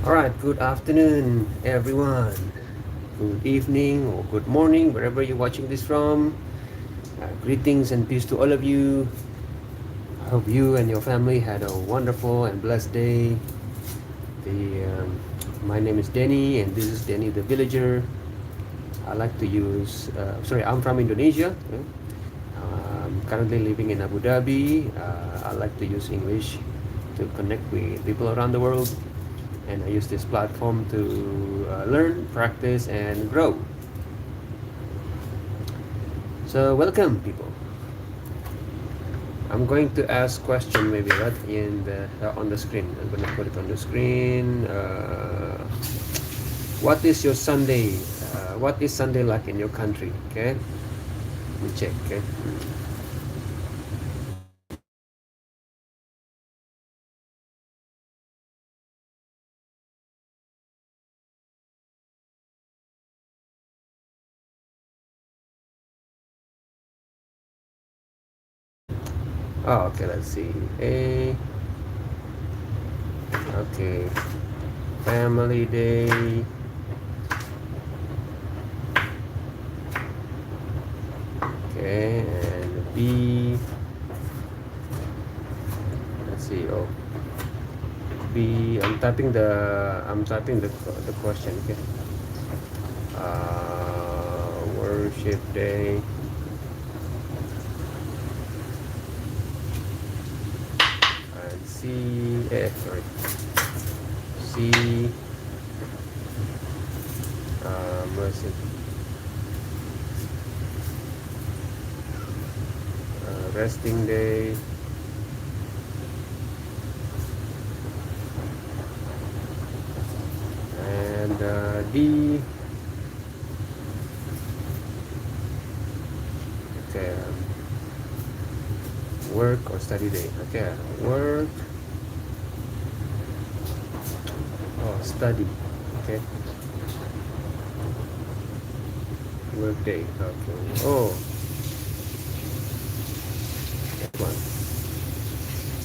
Alright, good afternoon, everyone. Good evening or good morning, wherever you're watching this from. Greetings and peace to all of you. I hope you and your family had a wonderful and blessed day. My name is Deni, and this is Deni the Villager. I like to use, I'm from Indonesia. I'm currently living in Abu Dhabi. I like to use English to connect with people around the world. And I use this platform to learn, practice, and grow. So welcome, people. I'm going to ask question maybe right in the on the screen. I'm going to put it on the screen. What is your Sunday? What is Sunday like in your country? Okay, let me check. Okay. Oh, okay. Let's see. Okay. Family day. Okay, and B. Let's see. Oh, B. I'm typing the question. Okay. Worship day. And C. Sorry. C. Mercy. Resting day. And D. Okay. Work or study day. Okay. Work or study. Okay. Work day. Okay. Oh. That one.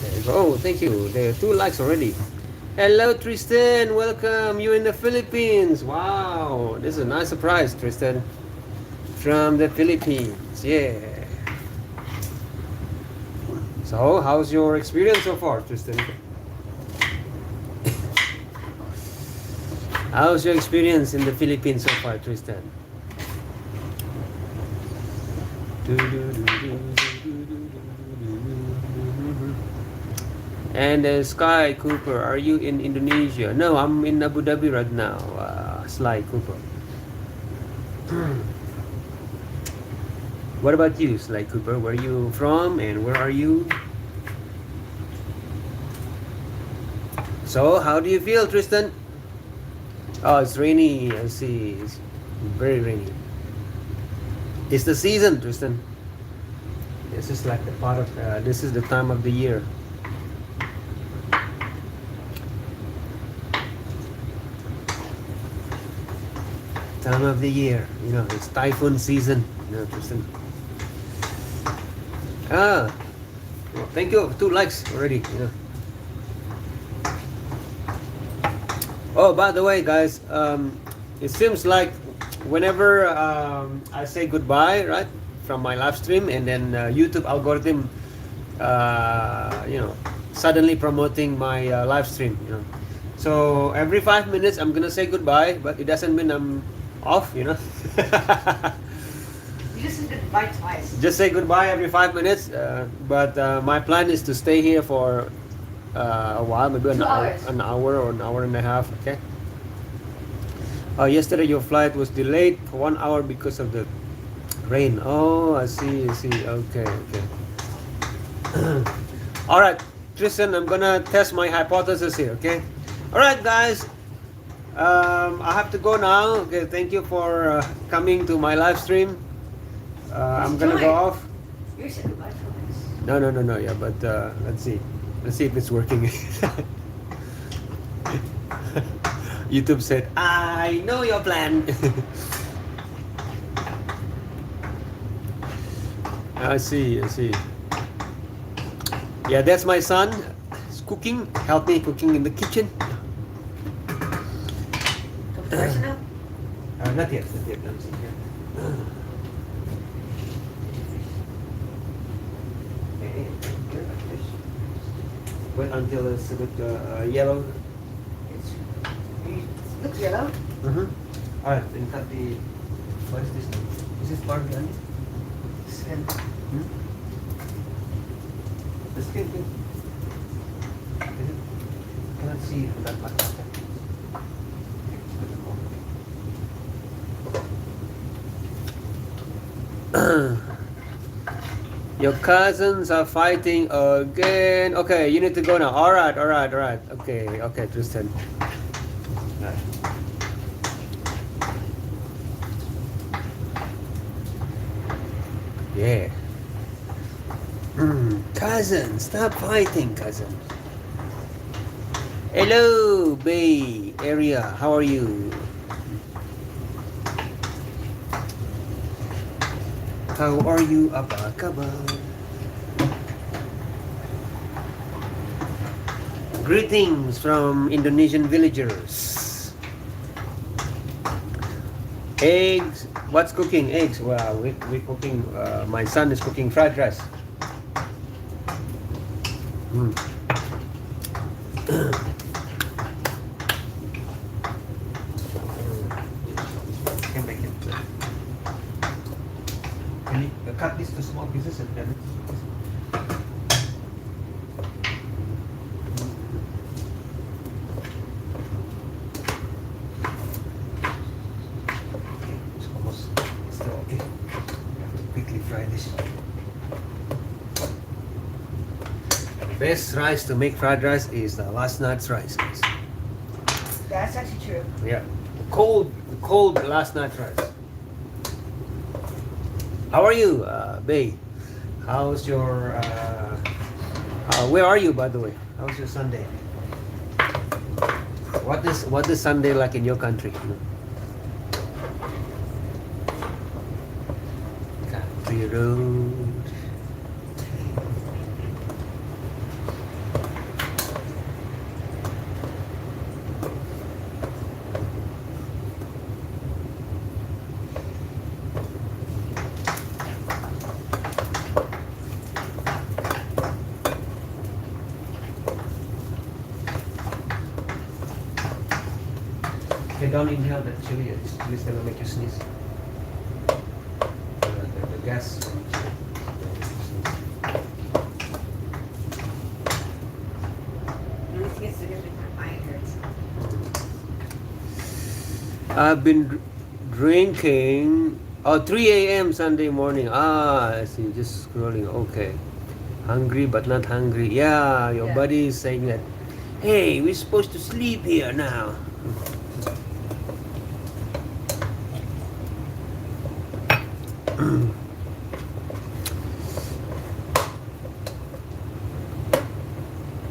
There you go. Oh, thank you. There are 2 likes already. Hello, Tristan. Welcome. You in the Philippines. Wow. This is a nice surprise, Tristan. From the Philippines. Yeah. So, how's your experience so far, Tristan? How's your experience in the Philippines so far, Tristan? And Sky Cooper, are you in Indonesia? No, I'm in Abu Dhabi right now. Sly Cooper. What about you, Sly Cooper? Where are you from and where are you? So, how do you feel, Tristan? Oh, it's rainy. I see. It's very rainy. It's the season, Tristan. This is like the part of. This is the time of the year. Time of the year. You know, it's typhoon season. You know, Tristan. Well, thank you. 2 likes already. You know. Oh, by the way, guys, it seems like whenever I say goodbye, right, from my live stream, and then YouTube algorithm, suddenly promoting my live stream, you know. So every 5 minutes, I'm gonna say goodbye, but it doesn't mean I'm off, you know. You just said goodbye twice. Just say goodbye every 5 minutes, but my plan is to stay here for a while, maybe an hour or an hour and a half. Okay. Yesterday your flight was delayed for 1 hour because of the rain. Oh, I see. Okay. All right, Tristan, I'm gonna test my hypothesis here. Okay. All right, guys. I have to go now. Okay. Thank you for coming to my live stream. I'm gonna go off. You said goodbye twice. No. Yeah, but let's see. Let's see if it's working. YouTube said, I know your plan. I see. Yeah, that's my son. He's cooking. Help me cooking in the kitchen. Personal? Not yet, not yet. I'm seeing here. Okay, here, like this. Wait until it's a bit yellow. It looks yellow. Alright, then cut the. What is this now? Is this part of the onion? Skin. The skin thing. Is it? Cannot see from that much. Your cousins are fighting again. Okay, you need to go now. Alright. Okay, Tristan. Right. Yeah. Cousin, stop fighting, cousin. Hello, Bay Area. How are you? How are you, Abakaba? Greetings from Indonesian villagers. Eggs. What's cooking? Eggs. Well, we're cooking. My son is cooking fried rice. Can you cut this to small pieces and then? Okay, it's almost still okay. We have to quickly fry this. The best rice to make fried rice is the last night's rice, guys. That's actually true. Yeah, cold last night's rice. How are you, Bay? How's your? Where are you, by the way? How's your Sunday? What is Sunday like in your country? Country road. Okay, don't inhale that chili. It's chili's gonna make you sneeze. The gas. It's the difference in my hurts. I've been drinking. Oh, 3 a.m. Sunday morning. I see. Just scrolling. Okay. Hungry but not hungry. Yeah, your Yeah. body is saying that. Hey, we're supposed to sleep here now.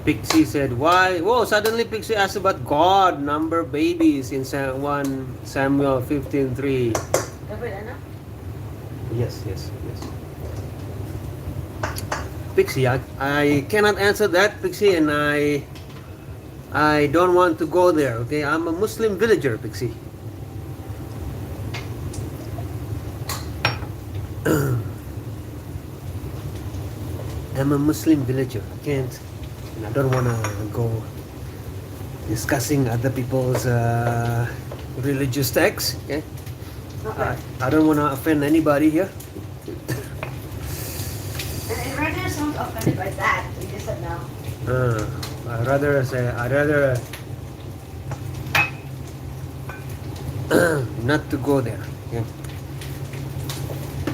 Pixie said, why? Whoa, suddenly Pixie asked about God, number babies in 1 Samuel 15:3. Yes. Pixie, I cannot answer that, Pixie, and I don't want to go there, okay? I'm a Muslim villager, Pixie. I'm a Muslim villager. I can't, and I don't want to go discussing other people's religious texts, okay? Okay. I don't want to offend anybody here. And right now someone's offended by that. You just said no. I'd rather not to go there. Yeah.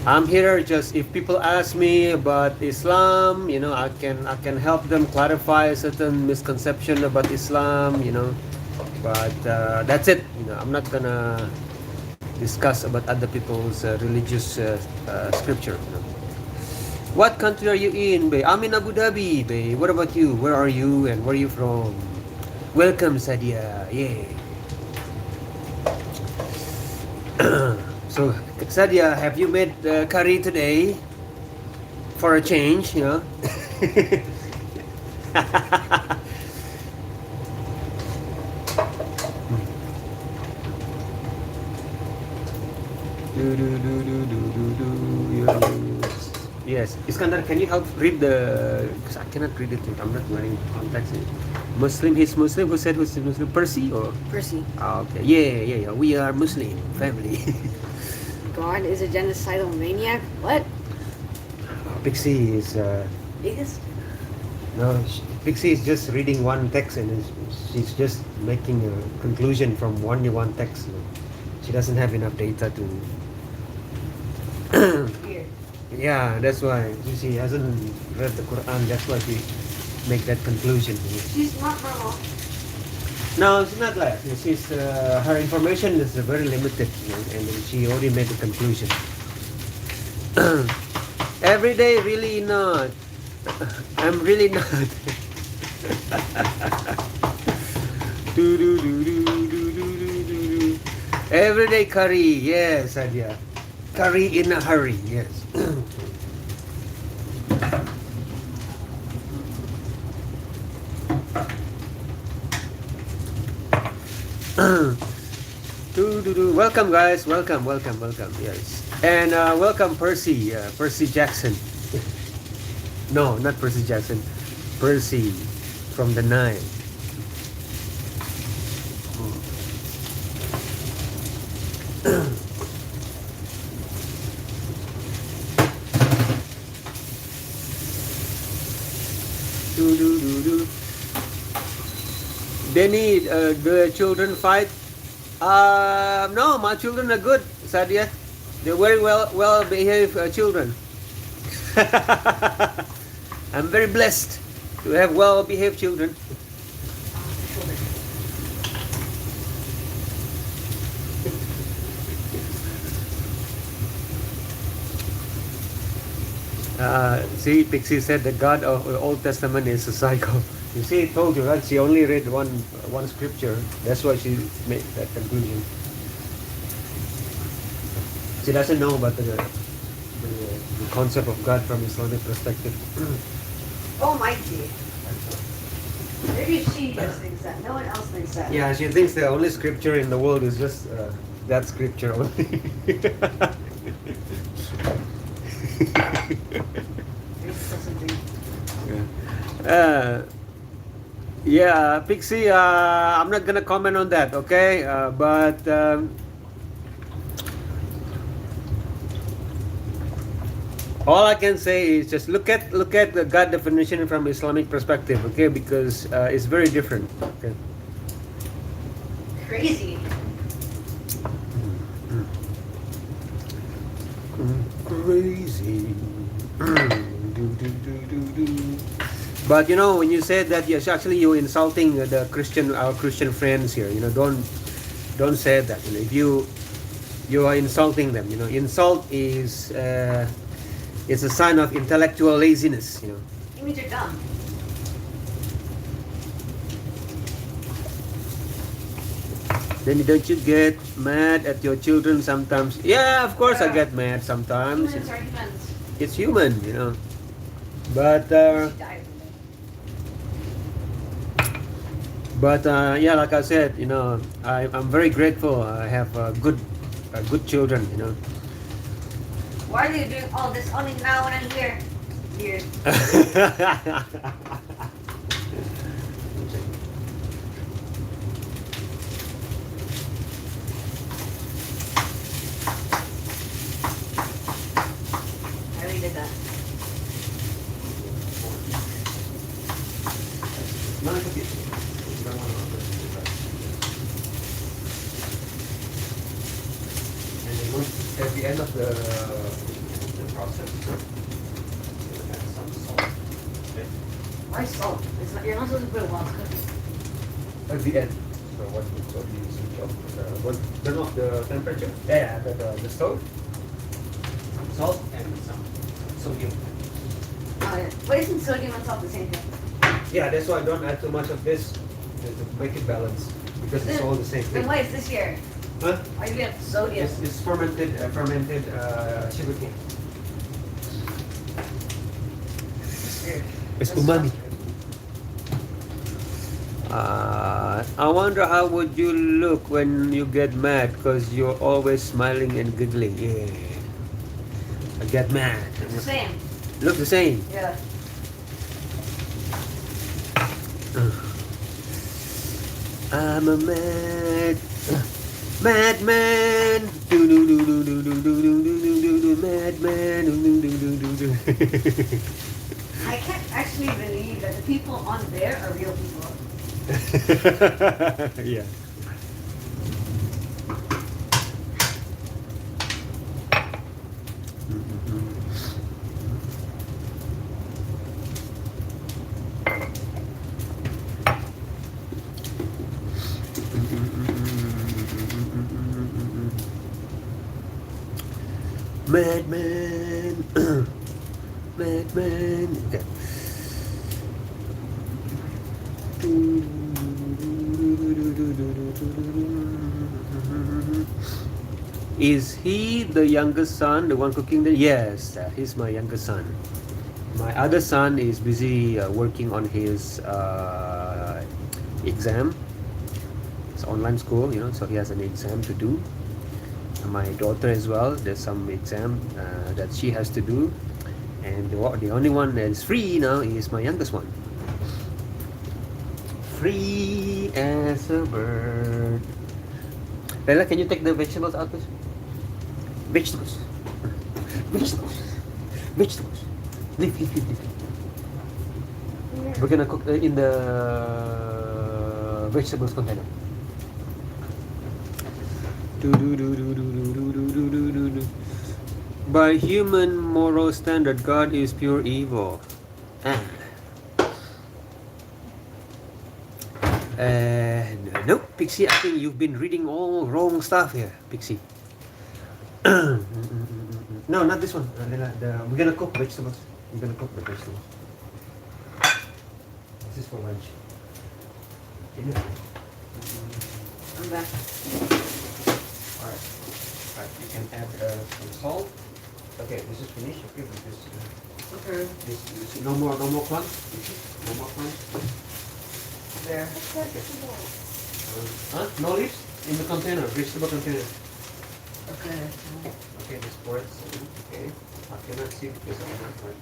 I'm here just if people ask me about Islam, you know, I can help them clarify a certain misconception about Islam, you know. But that's it. You know, I'm not gonna discuss about other people's religious scripture. You know. What country are you in, Bay? I'm in Abu Dhabi, Bay. What about you? Where are you and where are you from? Welcome, Sadia. Yeah. So, Sadia, have you made curry today? For a change, you know? Yes, Iskandar, can you help read the? Because I cannot read it. I'm not wearing contacts. Muslim, he's Muslim. Who said who's Muslim? Percy or? Percy. Ah, okay. Yeah. We are Muslim family. God is a genocidal maniac. What? Pixie is. Atheist? No, Pixie is just reading one text and she's just making a conclusion from only one text. She doesn't have enough data to. Weird. Yeah, that's why she hasn't read the Quran. That's why she make that conclusion. She's not normal. No, it's not like she's. Her information is very limited, and she already made the conclusion. Every day, really not. I'm really not. Everyday curry, yes, Adia. Curry in a hurry, yes. Welcome, guys. Welcome. Yes, and welcome, Percy. Percy Jackson. No, not Percy Jackson. Percy from the Nile. Deni, the children fight. No, my children are good, Sadia. They're very well behaved children. I'm very blessed to have well behaved children. See, Pixie said the God of the Old Testament is a psycho. You see, I told you, right? She only read one scripture. That's why she made that conclusion. She doesn't know about the concept of God from Islamic perspective. Almighty. Maybe she just thinks that. No one else thinks that. Yeah, she thinks the only scripture in the world is just that scripture only. Yeah, Pixie, I'm not gonna comment on that, okay? But all I can say is just look at the God definition from Islamic perspective, okay? Because it's very different. Okay. Crazy. Crazy. But you know, when you say that, yes, actually you're insulting our Christian friends here. You know, don't say that. You know, if you are insulting them. You know, insult is it's a sign of intellectual laziness. You know. It means you're dumb. Then don't you get mad at your children sometimes? Yeah, of course I get mad sometimes. Humans are humans. It's human, you know. But She died. yeah, like I said, you know, I'm very grateful. I have good children, you know. Why are you doing all this only now when I'm here? Weird. I already did that. At the end of the process, add some salt. Okay. Why salt? You're not supposed to put it while it's cooking. At the end. So what you switch off? Turn off the temperature. Yeah, the stove. Some salt and some sodium. Oh, yeah. But isn't sodium and salt the same thing? Yeah, that's why I don't add too much of this to make it balanced because it's all the same Then thing. why is this here? Huh? Why do we have sodium? It's fermented sugarcane. It's weird. It's umami. I wonder how would you look when you get mad because you're always smiling and giggling. Yeah. I get mad. It's the same. Look the same. Yeah. I'm a madman. Madman. I can't actually believe that the people on there are real people. Yeah. Madman. Madman. Okay. Is he the youngest son, the one cooking the? Yes, he's my youngest son. My other son is busy working on his exam. It's online school, you know, so he has an exam to do. And my daughter as well, there's some exam that she has to do. And the only one that is free now is my youngest one. Free as a bird. Bella, can you take the vegetables out, please? Vegetables. Vegetables. Vegetables. Leave. We're gonna cook in the vegetables container. By human moral standard, God is pure evil. No, Pixie, I think you've been reading all wrong stuff here, Pixie. No, not this one. We're gonna cook vegetables. We're gonna cook the vegetables. This is for lunch. I'm back. Alright. Alright, you can add some salt. Okay, this is finished. Okay, with this. Okay. This no more plants. No more plants. There. No leaves in the container, vegetable container. Okay. Okay, this pour it. Okay, I cannot see because I'm not right.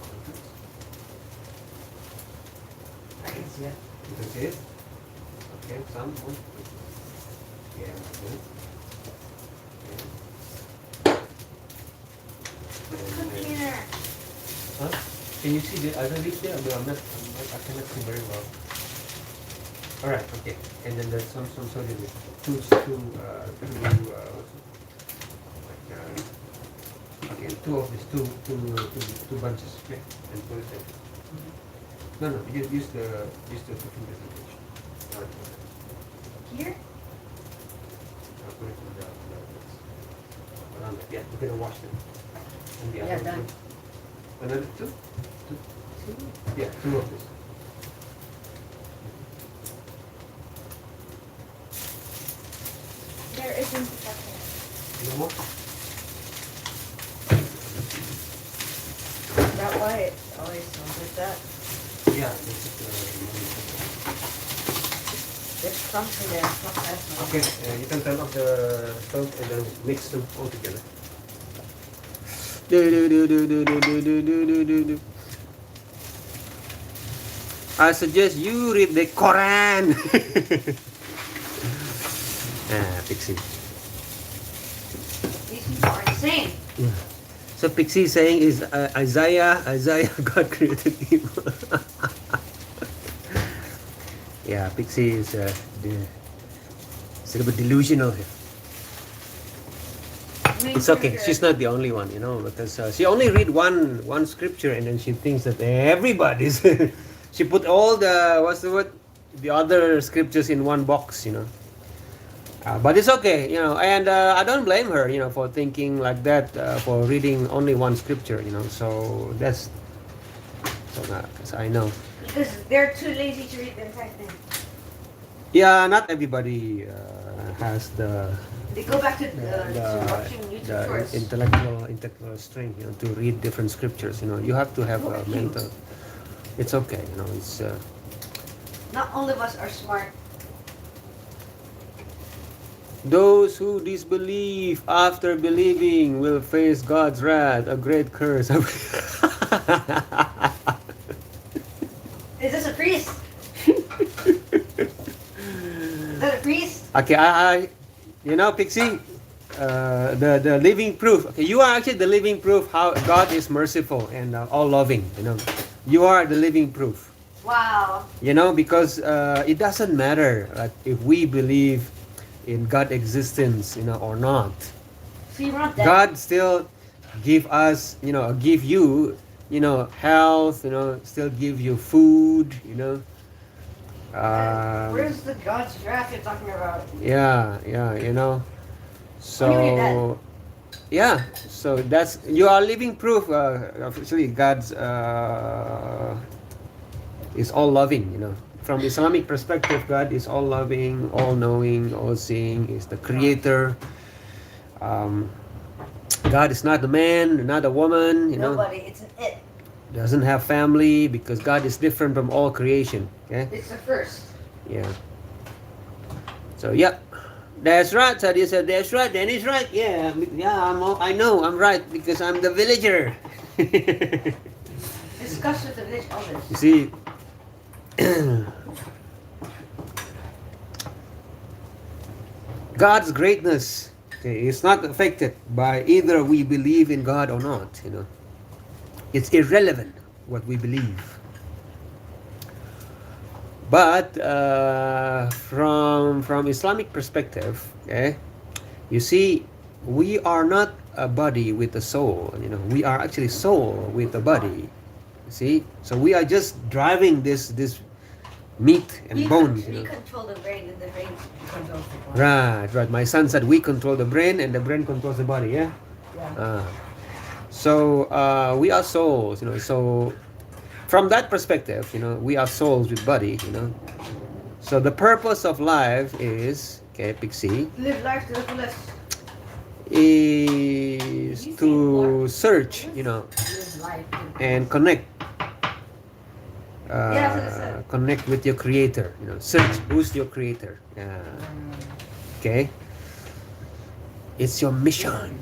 I can see it. You can see it. Okay, some. Yeah. Okay. Container. Huh? Can you see the other leaves there? No, I cannot see very well. Alright, okay. And then there's some sodium. Okay, two of these, two bunches. Okay, and put it there. No, use the cooking presentation. Here? I'll put it in the around it. Yeah, we're gonna wash them. And the Yeah, other done. one. Another two? Yeah, two of this. There isn't a No more? That why it always smells like that. Yeah, this is There's something there. It's not that smell. okay, you can turn off the stove and then mix them all together. I suggest you read the Quran. Pixie. These people are insane. So Pixie saying is Isaiah, God created evil. Yeah, Pixie is a little bit delusional here. It's okay. She's not the only one, you know, because she only read one scripture and then she thinks that everybody's. She put all the other scriptures in one box, you know. But it's okay, you know, and I don't blame her, you know, for thinking like that, for reading only one scripture, you know. So that's because I know. Because they're too lazy to read the entire thing. Yeah, not everybody has the They go back to watching YouTube first. intellectual strength, you know, to read different scriptures. You know, you have to have a mental. It's okay, you know. It's Not all of us are smart Those who disbelieve after believing will face God's wrath, a great curse. Is this a priest? Is that a priest? Okay, Pixie, the living proof. Okay, you are actually the living proof how God is merciful and all loving. You are the living proof. Wow. Because it doesn't matter if we believe in God existence, or not. So you're not dead. God still give us, give you, health, still give you food, Where's the God's wrath you're talking about? Yeah, When so you're yeah, so that's you are living proof. Actually, God's is all loving. From Islamic perspective, God is all loving, all knowing, all seeing. Is the creator. God is not a man, not a woman. Nobody. It's an it. Doesn't have family because God is different from all creation. Okay. It's the first. Yeah. So yeah, that's right. Sadia said that's right. Deni's right. Yeah, I know. I'm right because I'm the villager. Discuss with the village elders. You see, God's greatness is not affected by either we believe in God or not. It's irrelevant what we believe. But from Islamic perspective, you see, we are not a body with a soul. We are actually soul with a body. See, so we are just driving this meat and bones. We control the brain, and the brain controls the body. Right. My son said we control the brain, and the brain controls the body. Yeah. Yeah. So we are souls. So from that perspective, we are souls with body. So the purpose of life is, Pixie, Live life to the fullest. is to search, Live life. and connect. Yeah, that's what I said. Connect with your creator. Search who's your creator. Okay. It's your mission.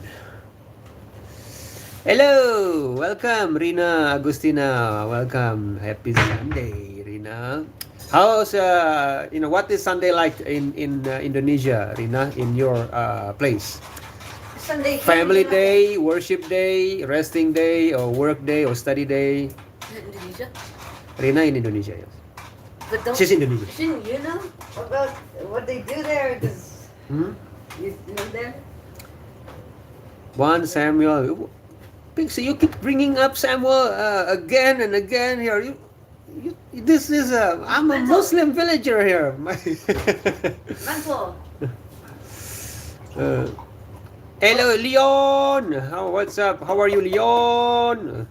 Hello, welcome Rina Agustina. Welcome. Happy Sunday, Rina. How's what is Sunday like in Indonesia, Rina? In your place? Sunday. Family day, worship day, resting day, or work day, or study day. Indonesia. Rina in Indonesia, yes. But don't, She's Indonesian. shouldn't you know? About what they do there? Because you live there. 1 Samuel. Pixie, you keep bringing up Samuel again and again here. This is I'm a Muslim villager here. Mental. Hello, Leon. What's up? How are you, Leon?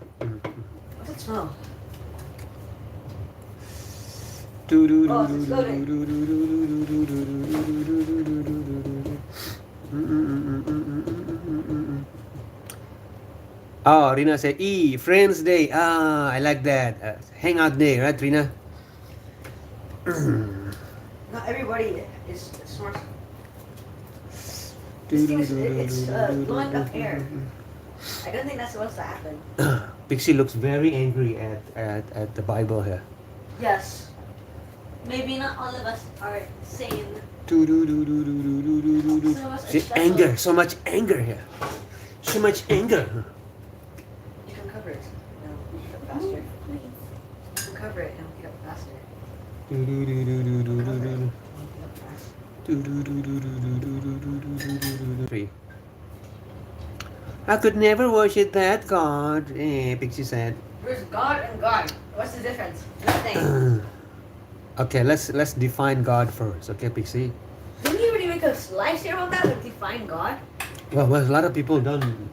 What's that smell? Oh, Rina said, Friends Day. I like that. Hangout Day, right, Rina? Not everybody is smart. This thing it's blowing up air. I don't think that's supposed to happen. Pixie looks very angry at the Bible here. Yes. Maybe not all of us are sane. See, anger, so much anger here. So much anger. You can cover it. No, pick it up faster. You can cover it and pick it up faster. I could never worship that God, Pixie said. There's God and God. What's the difference? Nothing. Okay, let's define God first, okay, Pixie? Didn't you already make a slice here on that with define God? Well, a lot of people don't.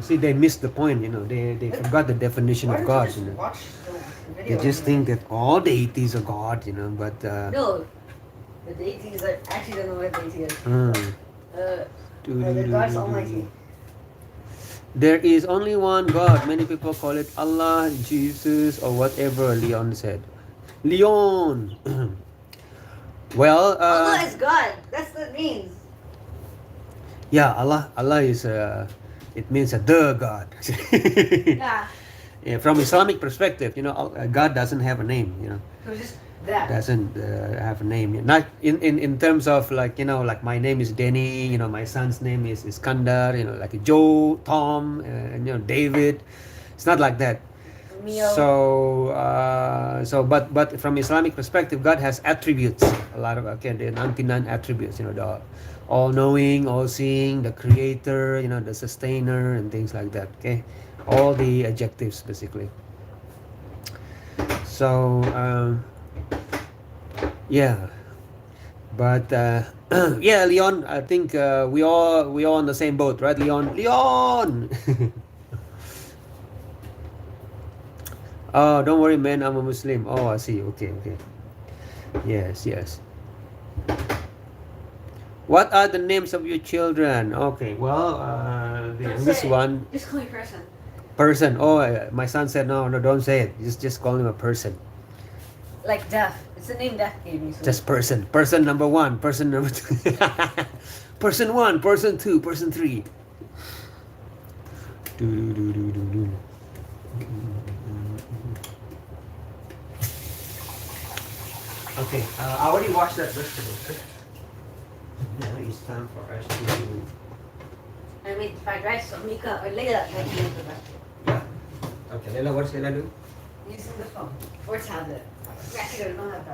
See, they missed the point. They forgot the definition Why of don't God. you just watch the They video? just think that all deities are God. But No. The deities are actually don't know what deity is. mm. The God's Almighty. There is only one God. Many people call it Allah, Jesus, or whatever Leon said. Leon. Well, Allah is God. That's what it means. Yeah, Allah is it means the God. Yeah. Yeah, from Islamic perspective, God doesn't have a name. It was just that. Doesn't have a name. Not in terms of like like my name is Deni. My son's name is Iskandar. Like Joe, Tom, and David. It's not like that. Mio. But from Islamic perspective, God has attributes. A lot of the 99 attributes. The all-knowing, all-seeing, the creator. The sustainer and things like that. Okay, all the adjectives basically. So yeah, but yeah, Leon. I think we all on the same boat, right, Leon? Leon. Oh, don't worry, man. I'm a Muslim. Oh, I see. Okay, okay. Yes, yes. What are the names of your children? Okay, well, the Don't youngest say it. one, Just call me person. person. Oh, my son said no, no, don't say it. Just call him a person. Like Deaf. It's the name Deaf gave me. So Just person. Person number one. Person number two. Person one. Person two. Person three. Do, do, do, do, do, do. Okay, I already washed that vegetable. Okay? Now it's time for us to. I made fried rice, so Mika or Layla can make the rest. Yeah. Okay, Leila, what's Leila do? Using the phone or tablet. Actually, I don't have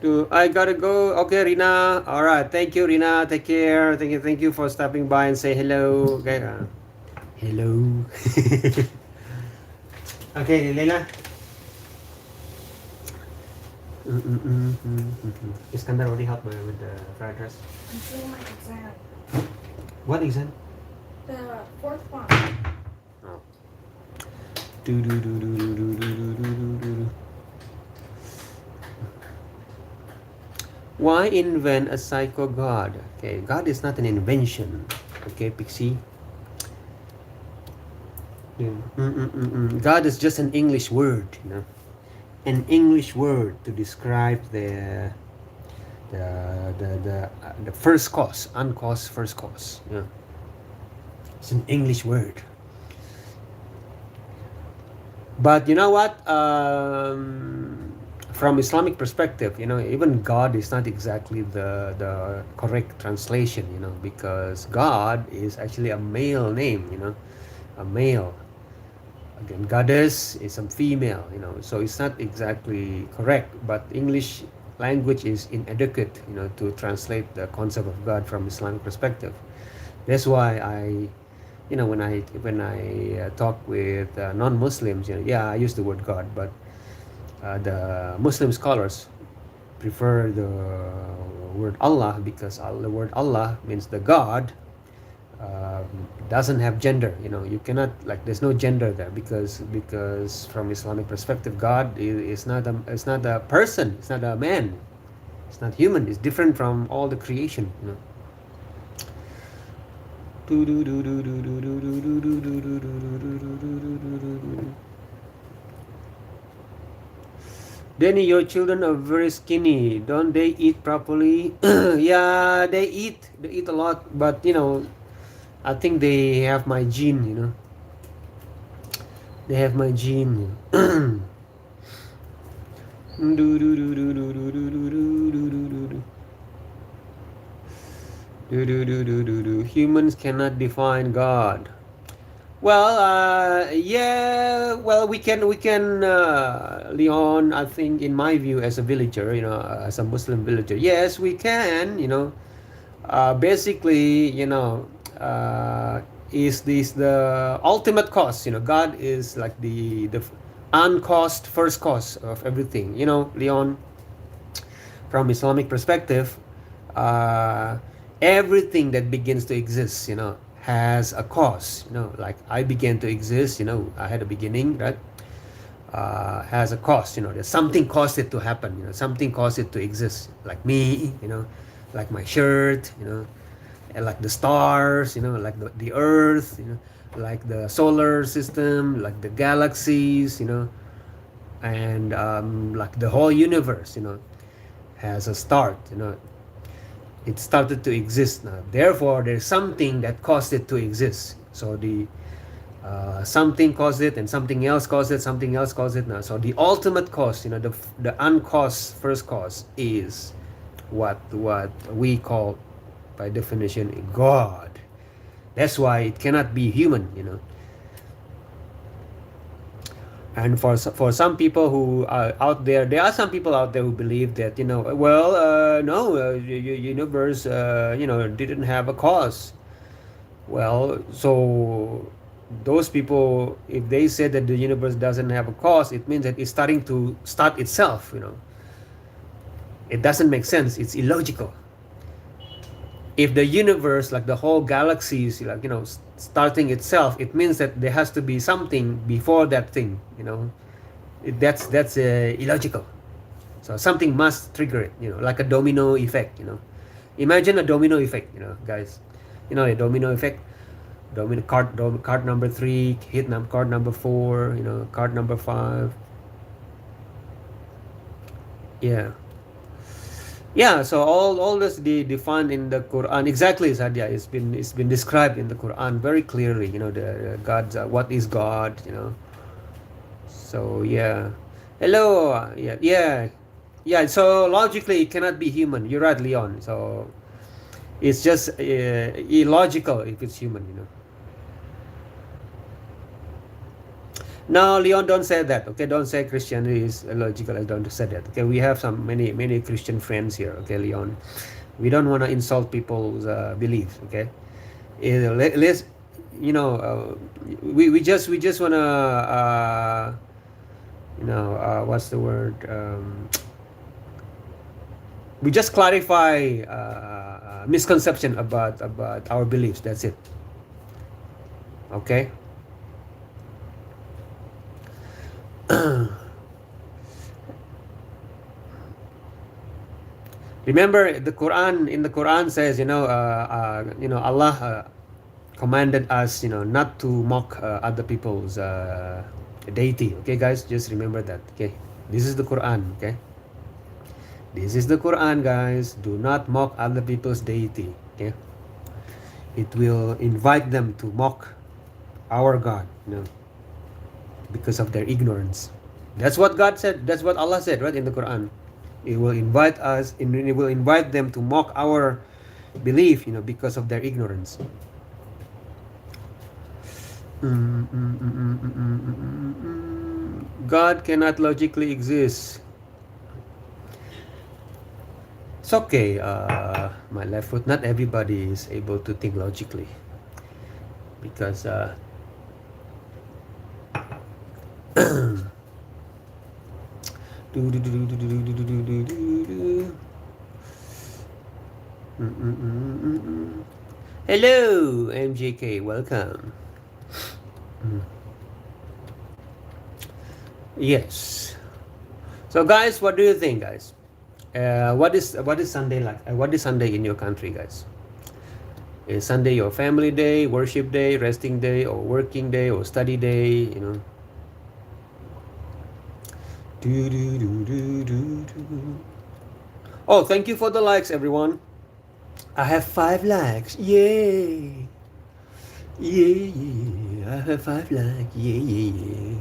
that. I gotta go. Okay, Rina. All right. Thank you, Rina. Take care. Thank you for stopping by and say hello. Okay. Hello. Okay, Leila. Iskandar already helped me with the fried rice. I'm doing my exam. What exam? The fourth one. Oh. Do do do do do do do do do do. Why invent a psycho god? Okay, God is not an invention. Okay, Pixie. God is just an English word, an English word to describe the first cause, uncaused first cause. It's an English word. But you know what? From Islamic perspective, even God is not exactly the correct translation, because God is actually a male name, a male. Again, goddess is some female, so it's not exactly correct. But English language is inadequate, to translate the concept of God from Islamic perspective. That's why when I talk with non-Muslims, I use the word God, but the Muslim scholars prefer the word Allah, because the word Allah means the God. Doesn't have gender. You cannot, like, there's no gender there, because from Islamic perspective, God is not a person. It's not a man. It's not human. It's different from all the creation. Deni, your children are very skinny. Don't they eat properly? Yeah, they eat a lot, but I think they have my gene, They have my gene. Humans cannot define God. Well, yeah. Well, we can. Leon, I think, in my view, as a villager, as a Muslim villager, yes, we can. Basically, is this the ultimate cause? God is like the uncaused first cause of everything. Leon, from Islamic perspective, everything that begins to exist, has a cause. Like I began to exist. I had a beginning, right? Has a cause. There's something caused it to happen. Something caused it to exist. Like me, like my shirt, and like the stars, like the earth, like the solar system, like the galaxies, and like the whole universe, has a start, it started to exist now. Therefore, there's something that caused it to exist. So the something caused it, and something else caused it, something else caused it now. So the ultimate cause, the uncaused first cause is what we call by definition God. That's why it cannot be human, And for some people who are out there are some people out there who believe that, no, universe, didn't have a cause. Well, so those people, if they say that the universe doesn't have a cause, it means that it's starting to start itself, It doesn't make sense. It's illogical. If the universe, like the whole galaxy, is starting itself, it means that there has to be something before that thing, That's illogical. So something must trigger it, like a domino effect, Imagine a domino effect, guys. A domino effect. Card number 3 hit card number 4, card number 5. Yeah, so all this defined in the Quran. Exactly, Sadia. It's been described in the Quran very clearly. The God's what is God. So yeah, hello. Yeah. So logically, it cannot be human. You're right, Leon. So it's just illogical if it's human. No, Leon, don't say that. Okay, don't say Christianity is illogical. I don't say that. Okay, we have many Christian friends here. Okay, Leon, we don't want to insult people's beliefs. Okay, let's we just want to what's the word? We just clarify misconception about our beliefs. That's it. Okay. Remember, in the Quran says, Allah commanded us, not to mock other people's deity. Okay, guys, just remember that. Okay, this is the Quran. Okay, this is the Quran, guys. Do not mock other people's deity. Okay, it will invite them to mock our God. Because of their ignorance. That's what God said. That's what Allah said, right, in the Quran. It will invite them to mock our belief, because of their ignorance. God cannot logically exist. It's okay, my left foot. Not everybody is able to think logically, because hello, MJK, welcome. Yes. So, guys, what do you think, guys? What is Sunday like? What is Sunday in your country, guys? Is Sunday your family day, worship day, resting day, or working day, or study day? Oh, thank you for the likes, everyone. I have 5 likes. Yay! Yeah. I have 5 likes. Yeah.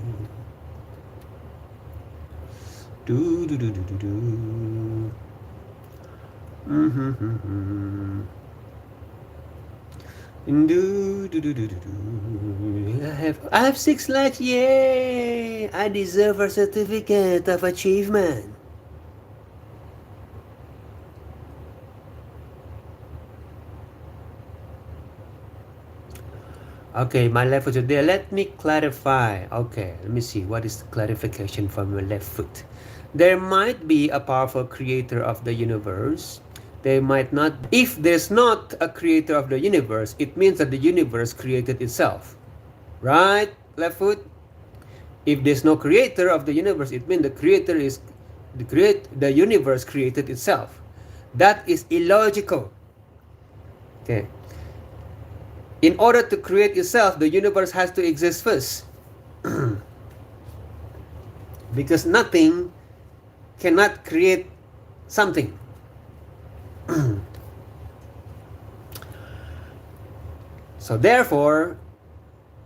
I have 6 likes. Yay! I deserve a certificate of achievement. Okay, my left foot today. Let me clarify. Okay, let me see. What is the clarification from my left foot? There might be a powerful creator of the universe. There might not. If there's not a creator of the universe, it means that the universe created itself. Right, left foot? If there's no creator of the universe, it means the universe created itself. That is illogical. Okay. In order to create itself, the universe has to exist first. Because nothing cannot create something. So therefore,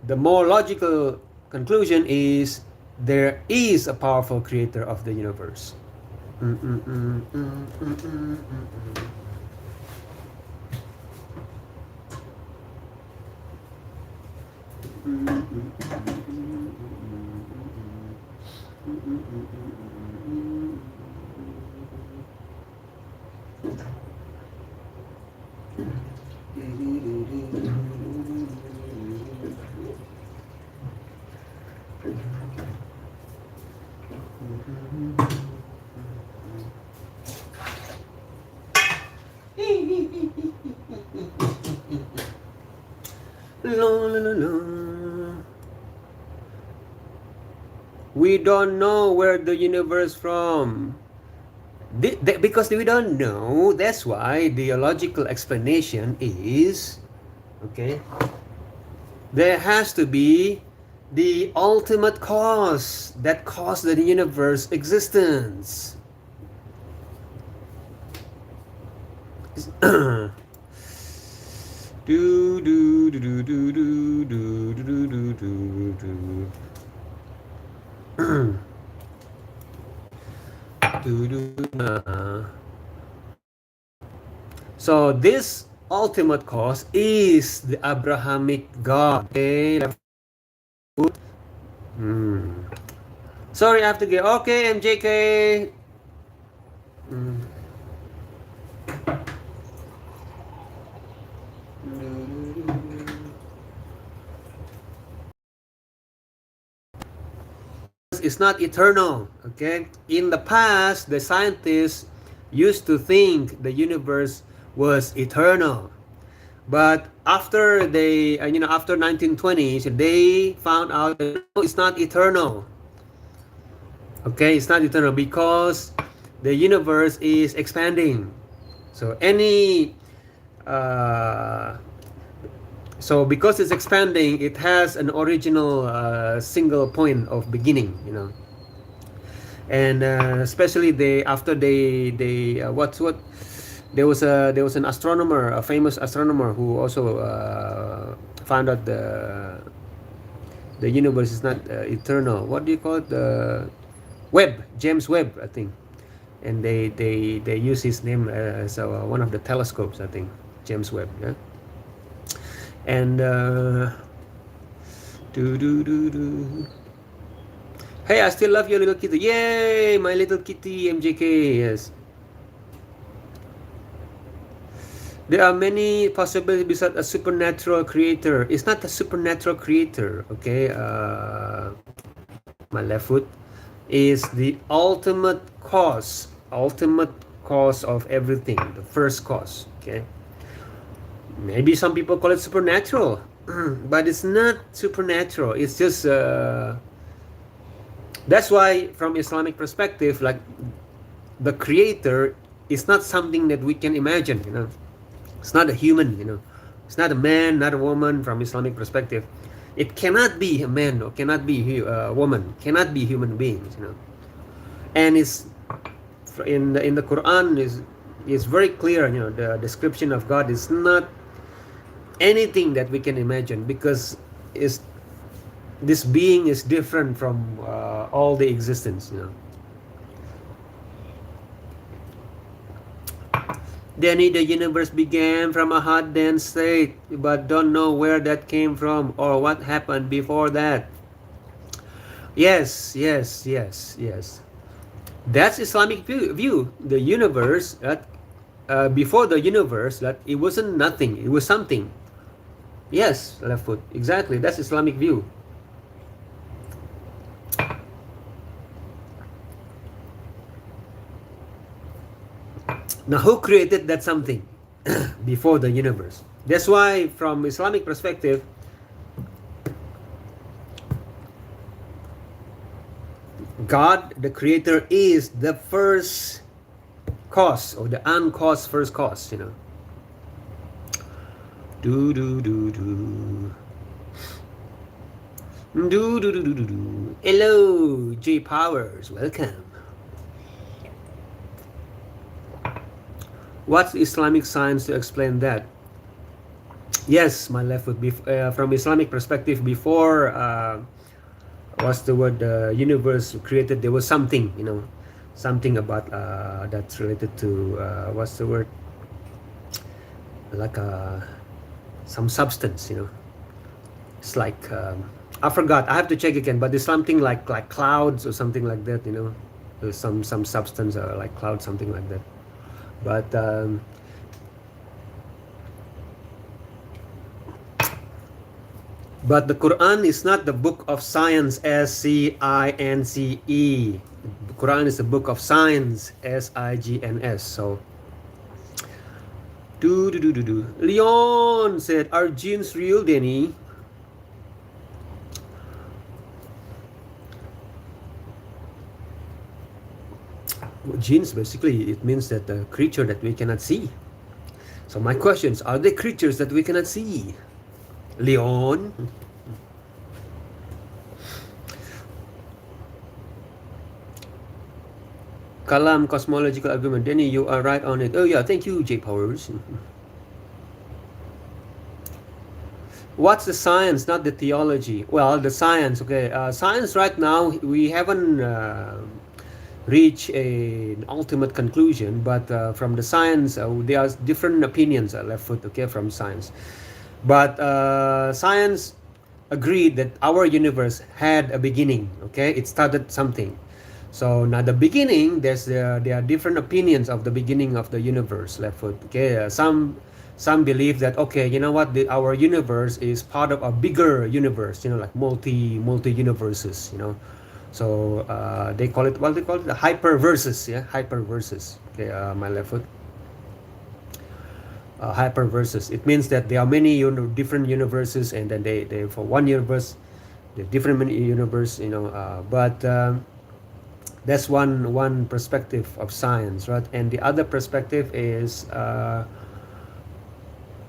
the more logical conclusion is there is a powerful creator of the universe. We don't know where the universe from. Because we don't know, that's why the logical explanation is, okay, there has to be the ultimate cause that caused the universe existence. do do do do do do do do do do do. So this ultimate cause is the Abrahamic God. Okay. Sorry, I have to get. Okay, MJK. It's not eternal. Okay. In the past, the scientists used to think the universe was eternal. But after they, after 1920s, they found out that no, it's not eternal. Okay, it's not eternal because the universe is expanding. So so because it's expanding, it has an original single point of beginning, and especially there was an astronomer, a famous astronomer, who also found out the universe is not eternal. What do you call it? James Webb, I think. And they use his name as one of the telescopes, I think, James Webb. Yeah. And hey, I still love your little kitty. Yay, my little kitty, MJK. Yes. There are many possibilities besides a supernatural creator. It's not a supernatural creator, okay? My left foot is the ultimate cause of everything, the first cause, okay? Maybe some people call it supernatural, but it's not supernatural. It's just, that's why from Islamic perspective, like the creator is not something that we can imagine, It's not a human, It's not a man, not a woman from Islamic perspective. It cannot be a man or cannot be a woman, cannot be human beings, And it's in the Quran is very clear, the description of God is not anything that we can imagine, because this being is different from all the existence, Deni, the universe began from a hot, dense state, but don't know where that came from or what happened before that. Yes. That's Islamic view. The universe, before the universe, that it wasn't nothing, it was something. Yes, left foot. Exactly. That's Islamic view. Now, who created that something before the universe? That's why, from Islamic perspective, God, the creator, is the first cause, or the uncaused first cause, Hello, J Powers, welcome. What's Islamic science to explain that? Yes, my left foot. From Islamic perspective, before what's the word? The universe created. There was something, something about that's related to what's the word? Like some substance, It's like I forgot. I have to check again. But there's something like clouds or something like that. There's some substance like cloud, something like that. But the Quran is not the book of science, SCINCE. The Quran is a book of science, SIGNS. So, Leon said, "Are genes real, Deni?" Genes, basically, it means that the creature that we cannot see. So my questions, are they creatures that we cannot see? Leon? Kalam cosmological argument. Deni, you are right on it. Oh yeah, thank you, J Powers. What's the science, not the theology? Well, the science, okay. Science right now, we haven't reached an ultimate conclusion, but from the science, there are different opinions left foot, okay, from science. But science agreed that our universe had a beginning, okay? It started something. So now the beginning, there are different opinions of the beginning of the universe, left foot, okay? Some believe that, okay, you know what, our universe is part of a bigger universe, like multi universes, So they call it, what they call it, the hyperverses, yeah, hyperverses. Okay, my left foot. Hyperverses. It means that there are many different universes, and then they for one universe, the different many universe, But that's one perspective of science, right? And the other perspective is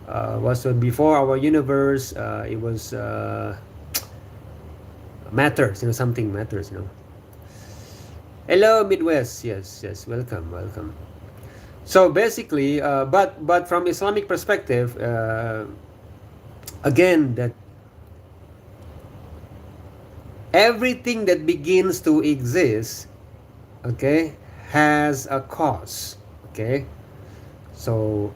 was before our universe, it was matters, something matters, Hello, Midwest. Yes, welcome. So basically, but from Islamic perspective, again, that everything that begins to exist, okay, has a cause, okay. So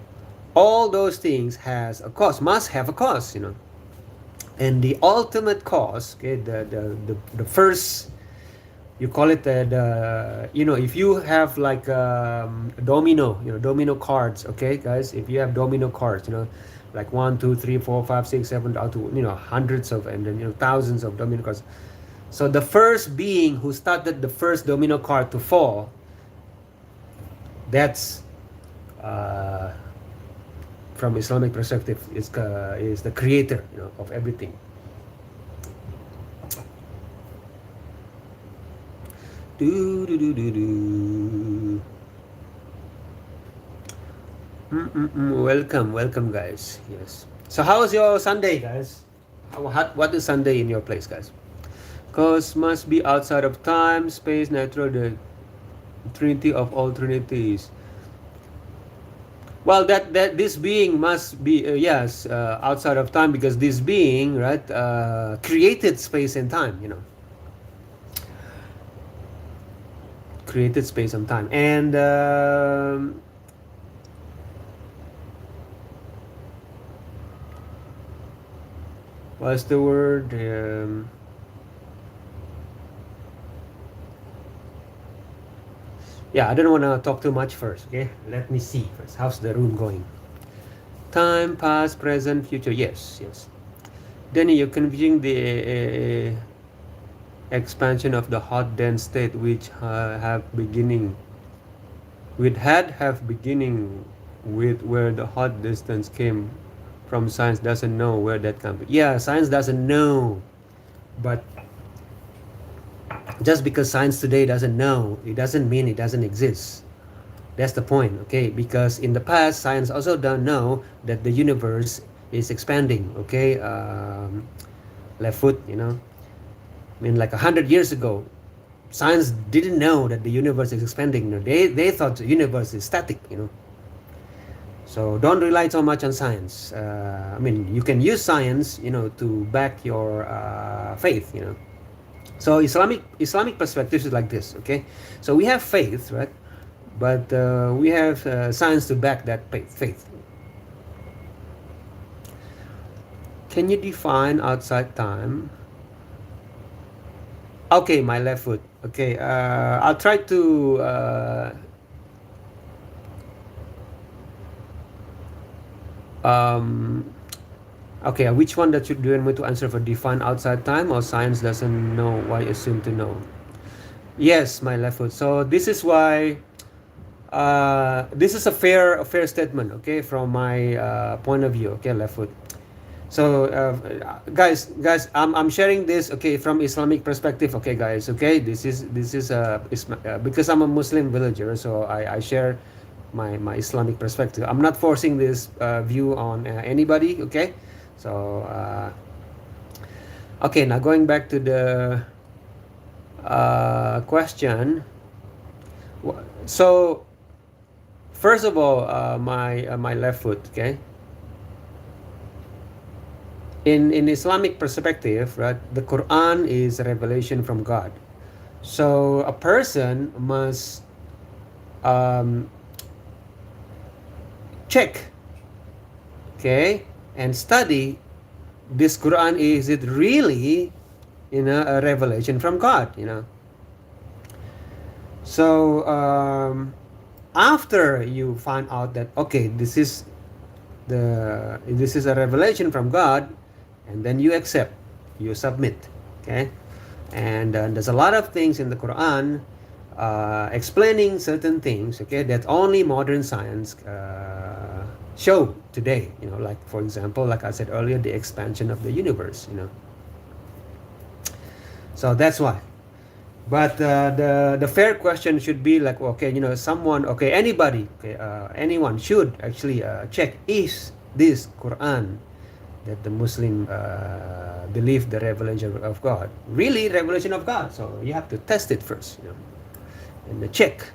all those things has a cause, must have a cause, and the ultimate cause, okay, the first, you call it the if you have like domino cards, okay, guys, if you have domino cards, like 1 2 3 4 5 6 7 out to hundreds of, and then thousands of domino cards. So the first being who started the first domino card to fall, that's from Islamic perspective, is the creator, of everything. Welcome, guys. Yes. So how was your Sunday, guys? What is Sunday in your place, guys? Cause must be outside of time, space, natural, the Trinity of all trinities. Well, that this being must be yes, outside of time, because this being, right, created space and time, created space and time. And what's the word? Yeah, I don't want to talk too much first, okay? Let me see first. How's the room going? Time, past, present, future. Yes. Then you're confusing the expansion of the hot dense state, which have beginning with where the hot distance came from. Science doesn't know where that comes. Yeah, science doesn't know, but just because science today doesn't know, it doesn't mean it doesn't exist. That's the point, okay? Because in the past, science also don't know that the universe is expanding, okay? Left foot, I mean, like 100 years ago, science didn't know that the universe is expanding. They thought the universe is static, So don't rely so much on science. I mean, you can use science, to back your faith, So Islamic perspective is like this, okay? So we have faith, right? But we have science to back that faith. Can you define outside time? Okay, my left foot. Okay, I'll try to okay, which one that you do you want me to answer for? Define outside time or science doesn't know, why assume to know? Yes, my left foot. So this is why this is a fair statement, okay, from my point of view, okay, left foot. So guys, I'm sharing this, okay, from Islamic perspective, okay, guys, okay. This is because I'm a Muslim villager, so I share my Islamic perspective. I'm not forcing this view on anybody, okay. So okay, now going back to the question. So first of all, my left foot, okay. In Islamic perspective, right, the Quran is a revelation from God. So a person must check, okay, and study this Quran. Is it really, a revelation from God? So after you find out that, okay, this is a revelation from God, and then you accept, you submit, okay. And there's a lot of things in the Quran explaining certain things, okay, that only modern science show today. Like for example, like I said earlier, the expansion of the universe. So that's why. But the fair question should be like, okay, someone, okay, anybody, okay, anyone should actually check, is this Quran that the Muslim believe the revelation of God really revelation of God? So you have to test it first, and check.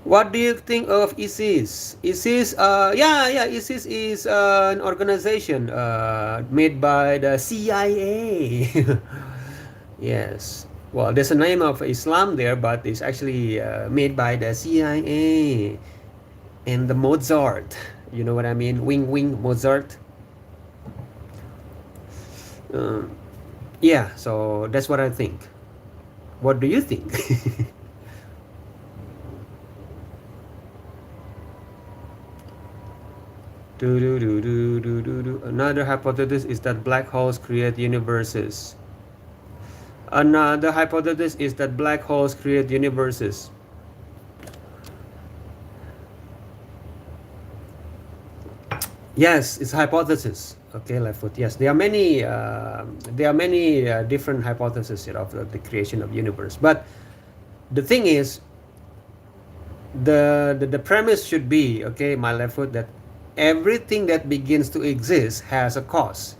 What do you think of ISIS? ISIS, ISIS is an organization made by the CIA. Yes. Well, there's a name of Islam there, but it's actually made by the CIA and the Mozart. You know what I mean? Wing Mozart. Yeah, so that's what I think. What do you think? Another hypothesis is that black holes create universes. Another hypothesis is that black holes create universes. Yes, it's a hypothesis. Okay, left foot. Yes, there are many different hypotheses of the creation of universe. But the thing is, the premise should be, okay, my left foot, that everything that begins to exist has a cause.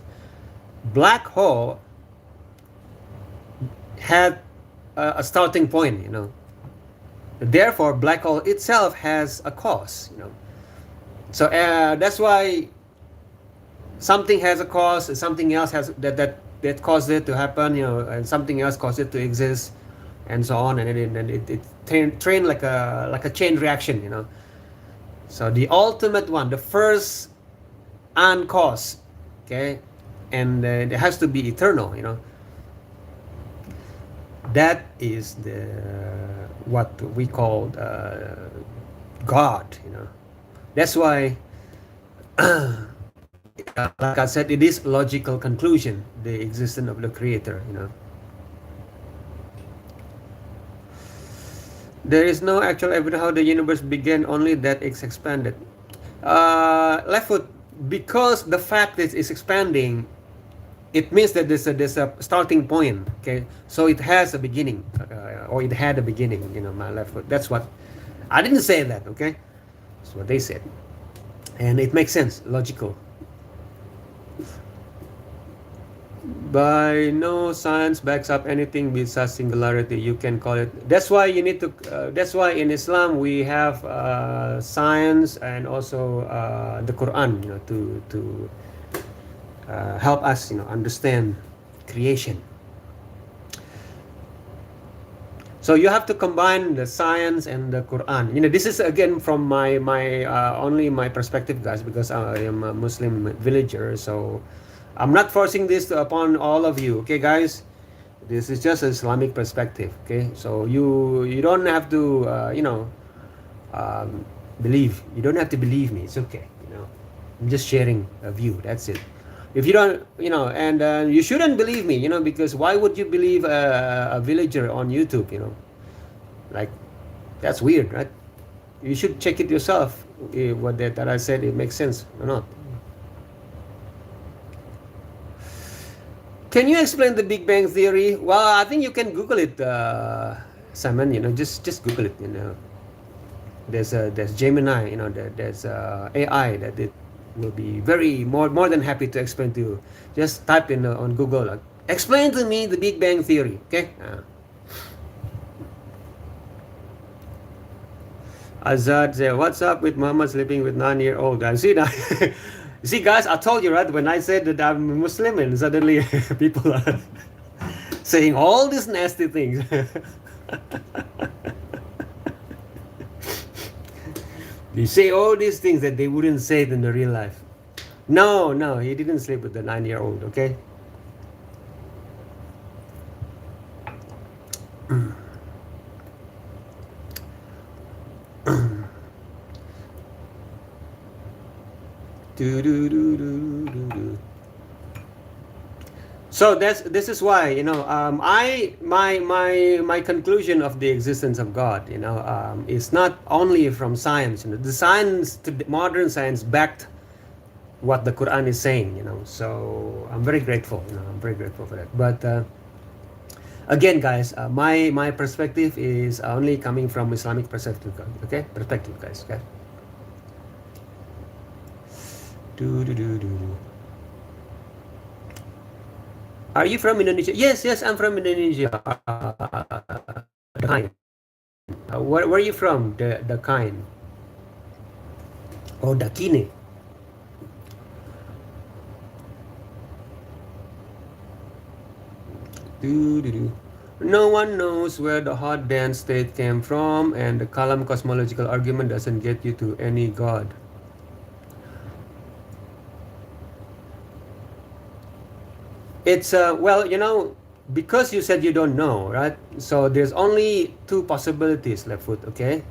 Black hole had a starting point, Therefore, black hole itself has a cause, So that's why something has a cause, something else has that caused it to happen, and something else caused it to exist, and so on, and it trained like a chain reaction, So the ultimate one, the first cause, okay, and it has to be eternal, That is what we call God, That's why, like I said, it is logical conclusion, the existence of the Creator, There is no actual evidence how the universe began, only that it's expanded. Left foot, because the fact that it's expanding, it means that there's a starting point, okay? So it has a beginning, or it had a beginning, my left foot. That's what, I didn't say that, okay? That's what they said. And it makes sense, logical. By no science backs up anything besides singularity. You can call it. That's why you need to. That's why in Islam we have science and also the Quran. You know, to help us. You know, understand creation. So you have to combine the science and the Quran. You know, this is again from my only my perspective, guys, because I am a Muslim villager. So I'm not forcing this upon all of you, okay, guys? This is just an Islamic perspective, okay? So you don't have to, believe. You don't have to believe me. It's okay, you know. I'm just sharing a view. That's it. If you don't, and you shouldn't believe me, because why would you believe a villager on YouTube, Like, that's weird, right? You should check it yourself. What that I said, it makes sense or not. Can you explain the Big Bang Theory? Well, I think you can Google it, Simon. Just Google it. There's Gemini. There's AI that it will be more than happy to explain to you. Just type in on Google, like, explain to me the Big Bang Theory. Okay. Azad said, what's up with Muhammad sleeping with 9-year-old? And see that. See, guys, I told you, right, when I said that I'm Muslim, and suddenly people are saying all these nasty things. They say all these things that they wouldn't say it in the real life. No, he didn't sleep with the 9-year-old, okay? So this is why my conclusion of the existence of God is not only from science. The science, modern science, backed what the Quran is saying. So I'm very grateful. I'm very grateful for that. But again, guys, my perspective is only coming from Islamic perspective. Okay, perspective, guys. Okay. Are you from Indonesia? Yes, I'm from Indonesia. The kind. Where are you from? The kind. Oh, Dakine. No one knows where the hot dense state came from, and the Kalam cosmological argument doesn't get you to any God. It's because you said you don't know, right? So there's only two possibilities, left foot, okay?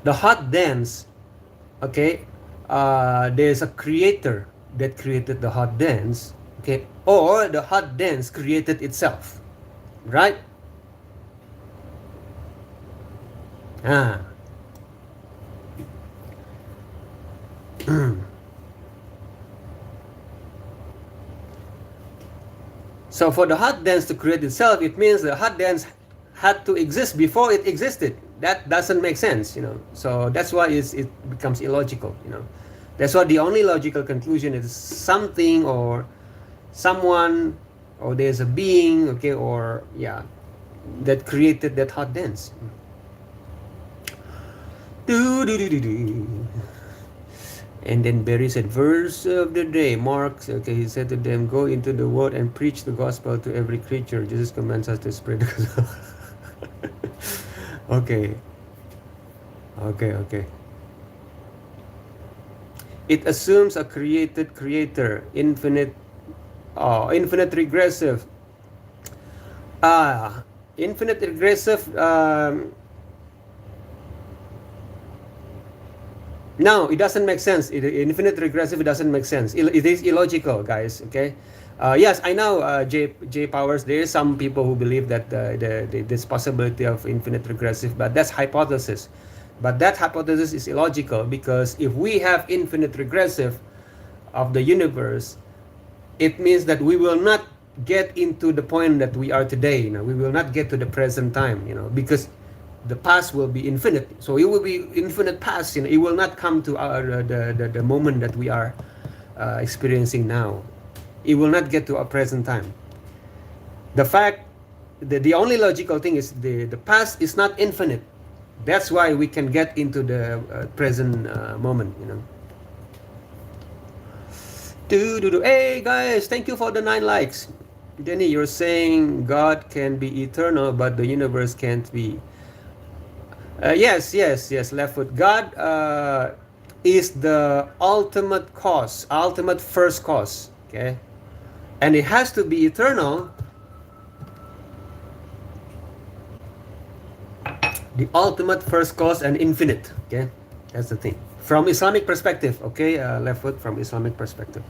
The hot dance, okay? There's a creator that created the hot dance, okay? Or the hot dance created itself, right? So for the hot dance to create itself, it means the hot dance had to exist before it existed. That doesn't make sense, So that's why it becomes illogical, That's why the only logical conclusion is something or someone or there's a being, okay, or that created that hot dance. And then Barry said, verse of the day, Mark, okay, he said to them, go into the world and preach the gospel to every creature. Jesus commands us to spread the gospel. Okay. It assumes a created creator, infinite regressive. Infinite regressive, no, it doesn't make sense. Infinite regressive, it doesn't make sense. It is illogical, guys. Okay. Yes, I know, J Powers. There is some people who believe that this possibility of infinite regressive, but that's hypothesis. But that hypothesis is illogical because if we have infinite regressive of the universe, it means that we will not get into the point that we are today. We will not get to the present time. Because the past will be infinite, so it will be infinite past. It will not come to the moment that we are experiencing now. it will not get to a present time. The fact, the only logical thing is the past is not infinite. That's why we can get into the present moment, you know. Hey guys, thank you for the 9 likes. Deni, you're saying God can be eternal, but the universe can't be. Yes, left foot. God is the ultimate cause, ultimate first cause, okay? And it has to be eternal. The ultimate first cause and infinite, okay? That's the thing. From Islamic perspective, okay? Left foot, from Islamic perspective.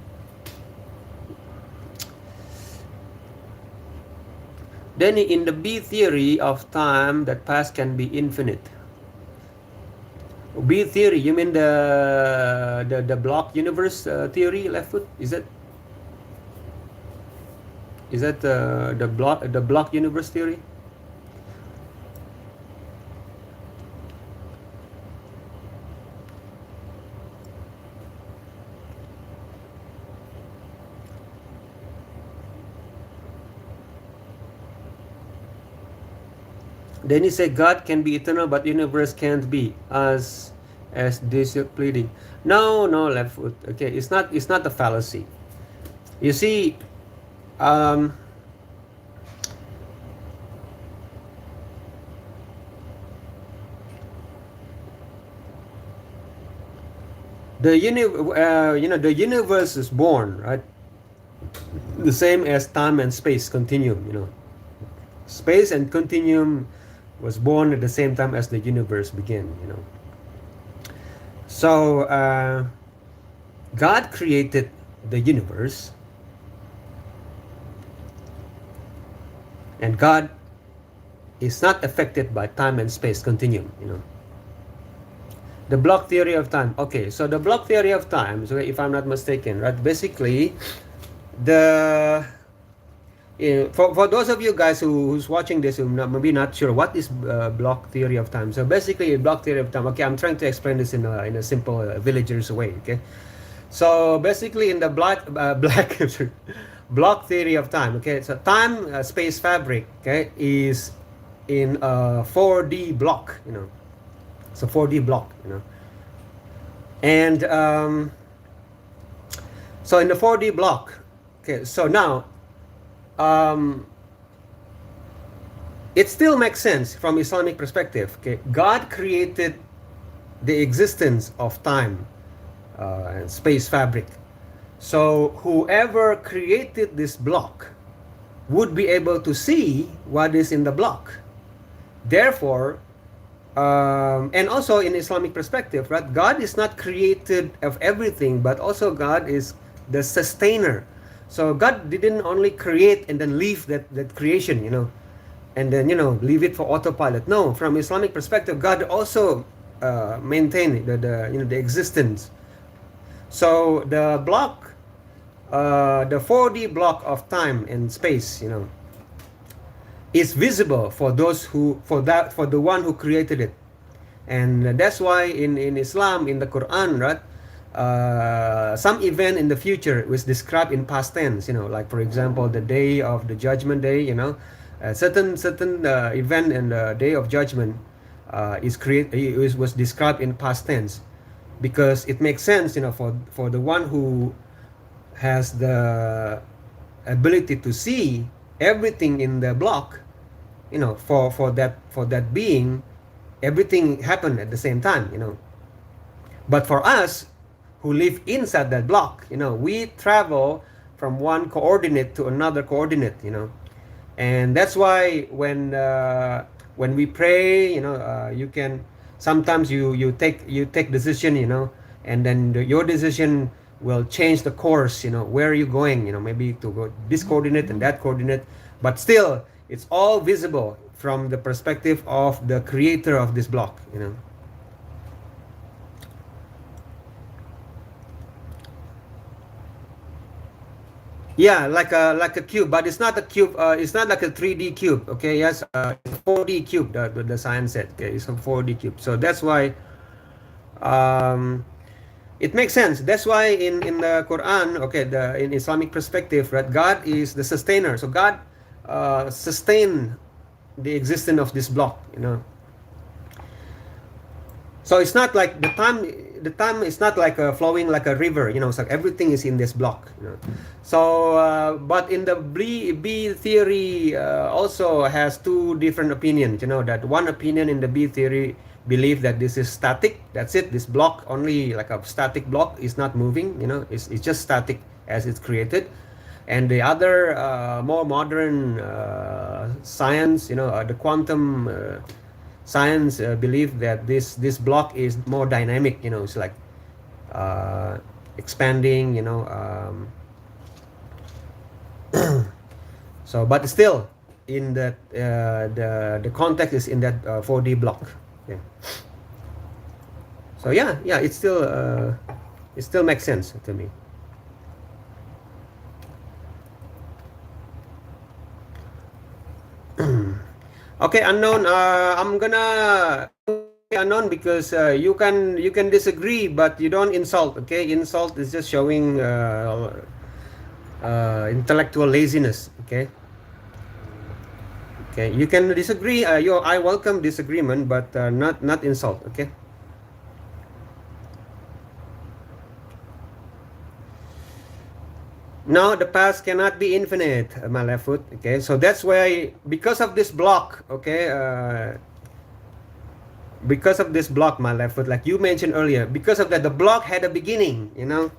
Then in the B theory of time, that past can be infinite. B theory, you mean the block universe theory, left foot? Is that the block universe theory? Then he said God can be eternal, but universe can't be, as this pleading. No, left foot. Okay, it's not a fallacy. You see, the universe is born, right? The same as time and space continuum, you know. Space and continuum was born at the same time as the universe began, you know. So God created the universe, and God is not affected by time and space continuum, you know. The block theory of time. Okay, so the block theory of time, so if I'm not mistaken, right, basically for those of you guys who's watching this who maybe not sure what is block theory of time. So basically, block theory of time. Okay, I'm trying to explain this in a simple villager's way. Okay, so basically in the block theory of time. Okay, so time space fabric. Okay, is in a 4D block. You know, it's a 4D block. You know, and so in the 4D block. Okay, so now. It still makes sense from Islamic perspective. Okay, God created the existence of time and space fabric. So whoever created this block would be able to see what is in the block. Therefore, and also in Islamic perspective, right? God is not created of everything, but also God is the sustainer. So God didn't only create and then leave that creation, you know, and then, you know, leave it for autopilot. No, from Islamic perspective, God also maintained the existence. So the block, the 4D block of time and space, you know, is visible for those for the one who created it. And that's why in Islam, in the Quran, right? Some event in the future was described in past tense, you know, like for example the day of the judgment day, you know, certain event in the day of judgment was described in past tense, because it makes sense, you know, for the one who has the ability to see everything in the block, you know, for that being, everything happened at the same time, you know. But for us who live inside that block, you know, we travel from one coordinate to another coordinate, you know. And that's why when we pray, you know, you can sometimes you take decision, you know, and then your decision will change the course, you know, where are you going, you know, maybe to go this coordinate and that coordinate, but still it's all visible from the perspective of the creator of this block, you know. Yeah, like a cube, but it's not a cube. It's not like a 3D cube. Okay, yes, it's a 4D cube. The science said. Okay, it's a 4D cube. So that's why It makes sense. That's why in the Quran, okay, in Islamic perspective, right, God is the sustainer. So God sustain the existence of this block, you know. So it's not like the time is not like flowing like a river, you know. So everything is in this block, you know. So but in the B theory also has two different opinions, you know. That one opinion in the B theory believe that this is static, that's it, this block only like a static block is not moving, you know, it's just static as it's created. And the other more modern science, you know, the quantum science believe that this block is more dynamic, you know. It's like expanding, you know. So but still in that the context is in that 4D block. Yeah. So yeah, it still makes sense to me. Okay, unknown. I'm gonna unknown because you can disagree, but you don't insult. Okay, insult is just showing intellectual laziness. Okay. Okay, you can disagree. I welcome disagreement, but not insult. Okay. No, the past cannot be infinite, my left foot. Okay, so that's why because of this block. Okay, because of this block, my left foot, like you mentioned earlier, because of that, the block had a beginning. You know,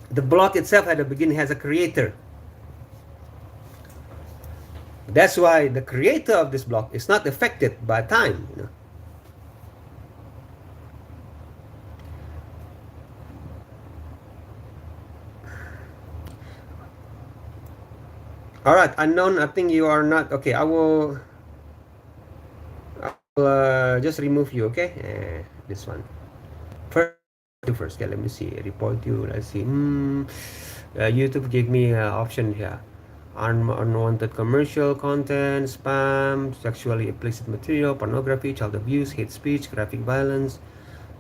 the block itself had a beginning, has a creator. That's why the creator of this block is not affected by time. You know. All right, unknown. I think you are not okay. I will just remove you. Okay, this one first. Okay, let me see. Report you. Let's see. YouTube gave me an option here. Unwanted commercial content, spam, sexually explicit material, pornography, child abuse, hate speech, graphic violence,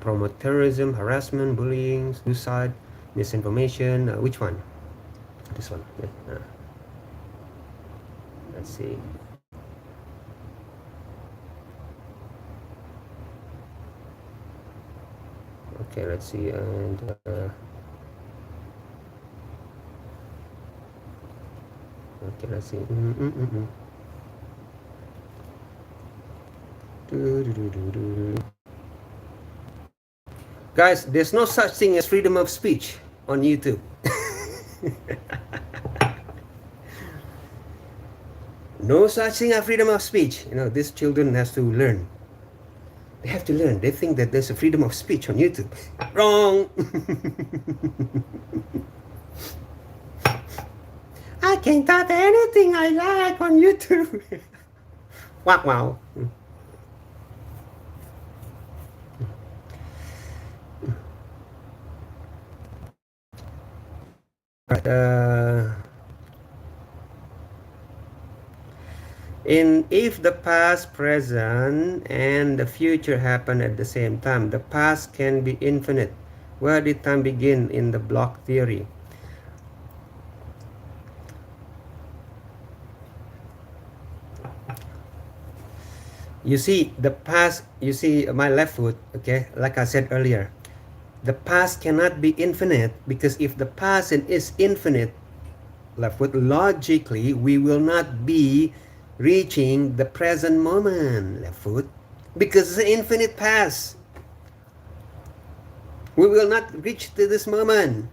promote terrorism, harassment, bullying, suicide, misinformation. Which one? This one. Okay. Let's see. Okay, let's see. And okay, let's see. Guys, there's no such thing as freedom of speech on YouTube. No such thing as freedom of speech. You know, these children has to learn. They have to learn. They think that there's a freedom of speech on YouTube. Wrong. I can type anything I like on YouTube. Wow. If the past, present, and the future happen at the same time, the past can be infinite. Where did time begin in the block theory? You see, the past, you see my left foot, okay, like I said earlier, the past cannot be infinite, because if the past is infinite, left foot, logically, we will not be reaching the present moment, left foot, because it's an infinite past. We will not reach to this moment.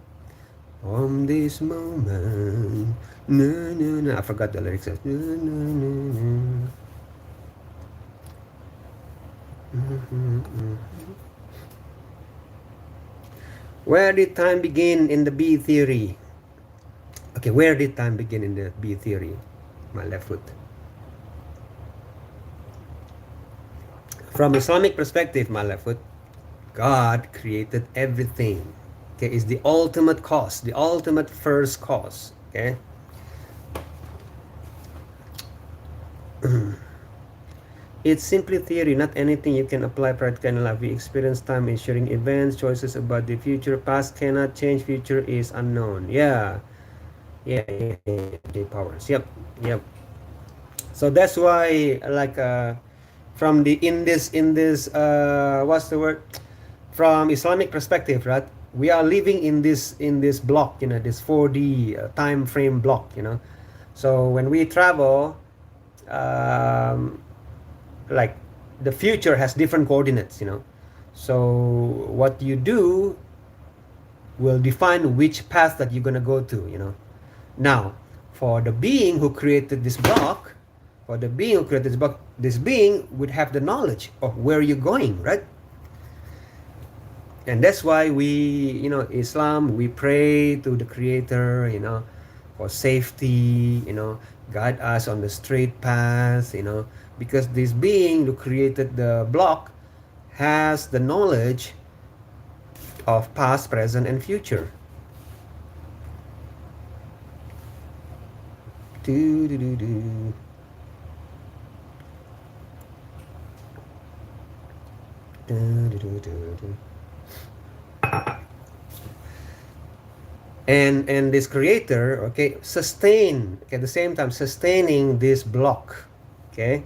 From this moment, no. I forgot the lyrics. No. Where did time begin in the B theory? Okay, where did time begin in the B theory? My left foot. From Islamic perspective, my left foot, God created everything. Okay, is the ultimate cause, the ultimate first cause. Okay. It's simply theory, not anything you can apply practically in life. We experience time is sharing events, choices about the future. Past cannot change, future is unknown. Yeah, yeah. J powers. Yep. So that's why, like, from the in this what's the word? From Islamic perspective, right? We are living in this block, this 4D time frame block, So when we travel, um, like the future has different coordinates. So what you do will define which path that you're gonna go to. Now, for the being who created this block, this being would have the knowledge of where you're going, right? And that's why Islam, we pray to the Creator, for safety, guide us on the straight path, because this being who created the block has the knowledge of past, present, and future. Do, do, do, do. Do, do, do, do. And this creator, okay, at the same time sustaining this block, okay,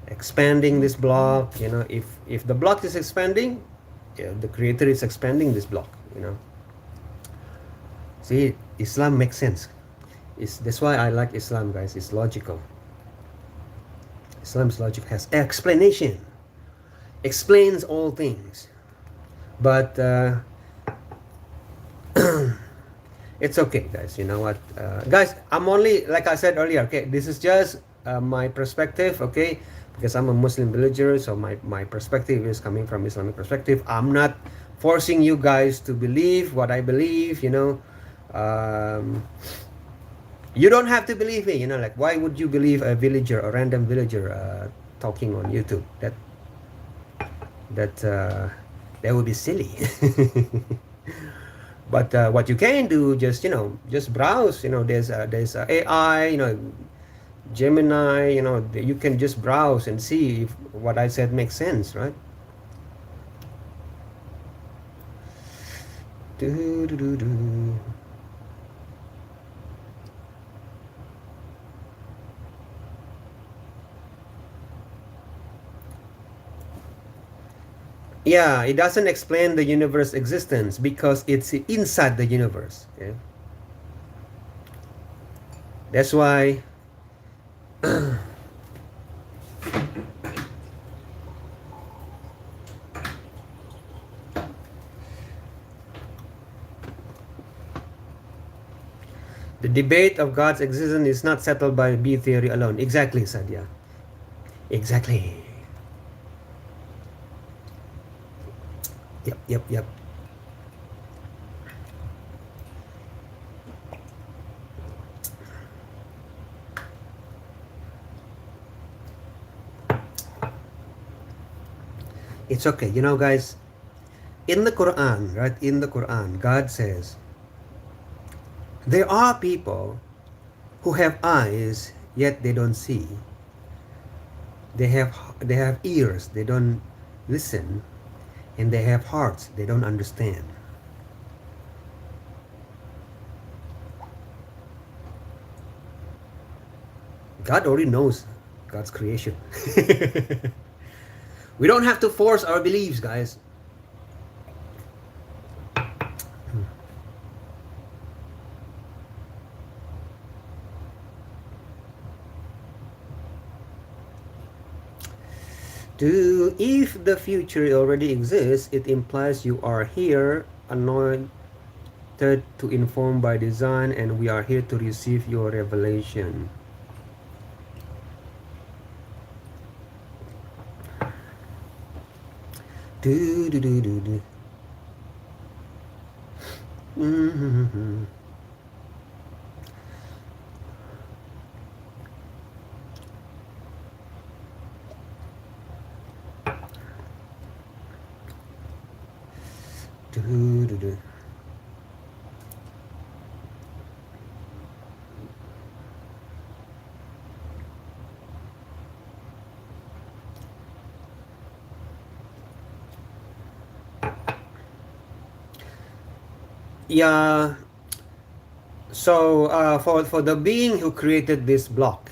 expanding this block. If the block is expanding, the creator is expanding this block. See, Islam makes sense. That's why I like Islam, guys. It's logical. Islam's logic has explanation, explains all things. But it's okay, guys. You know what, guys? I'm only, like I said earlier, okay, this is just my perspective, okay, because I'm a Muslim villager, so my perspective is coming from Islamic perspective. I'm not forcing you guys to believe what I believe. You don't have to believe me. Like, why would you believe a random villager talking on YouTube? That would be silly. But what you can do, just browse. There's AI, Gemini. You can just browse and see if what I said makes sense, right? Do, do, do, do. Yeah, it doesn't explain the universe existence because it's inside the universe. Okay? That's why the debate of God's existence is not settled by B theory alone. Exactly, Sadia. Exactly. Yep. It's okay. Guys, in the Quran, right? In the Quran, God says, there are people who have eyes, yet they don't see. They have ears, they don't listen. And they have hearts, they don't understand. God already knows God's creation. We don't have to force our beliefs, guys. If the future already exists, it implies you are here, anointed to inform by design, and we are here to receive your revelation. Yeah. So for the being who created this block,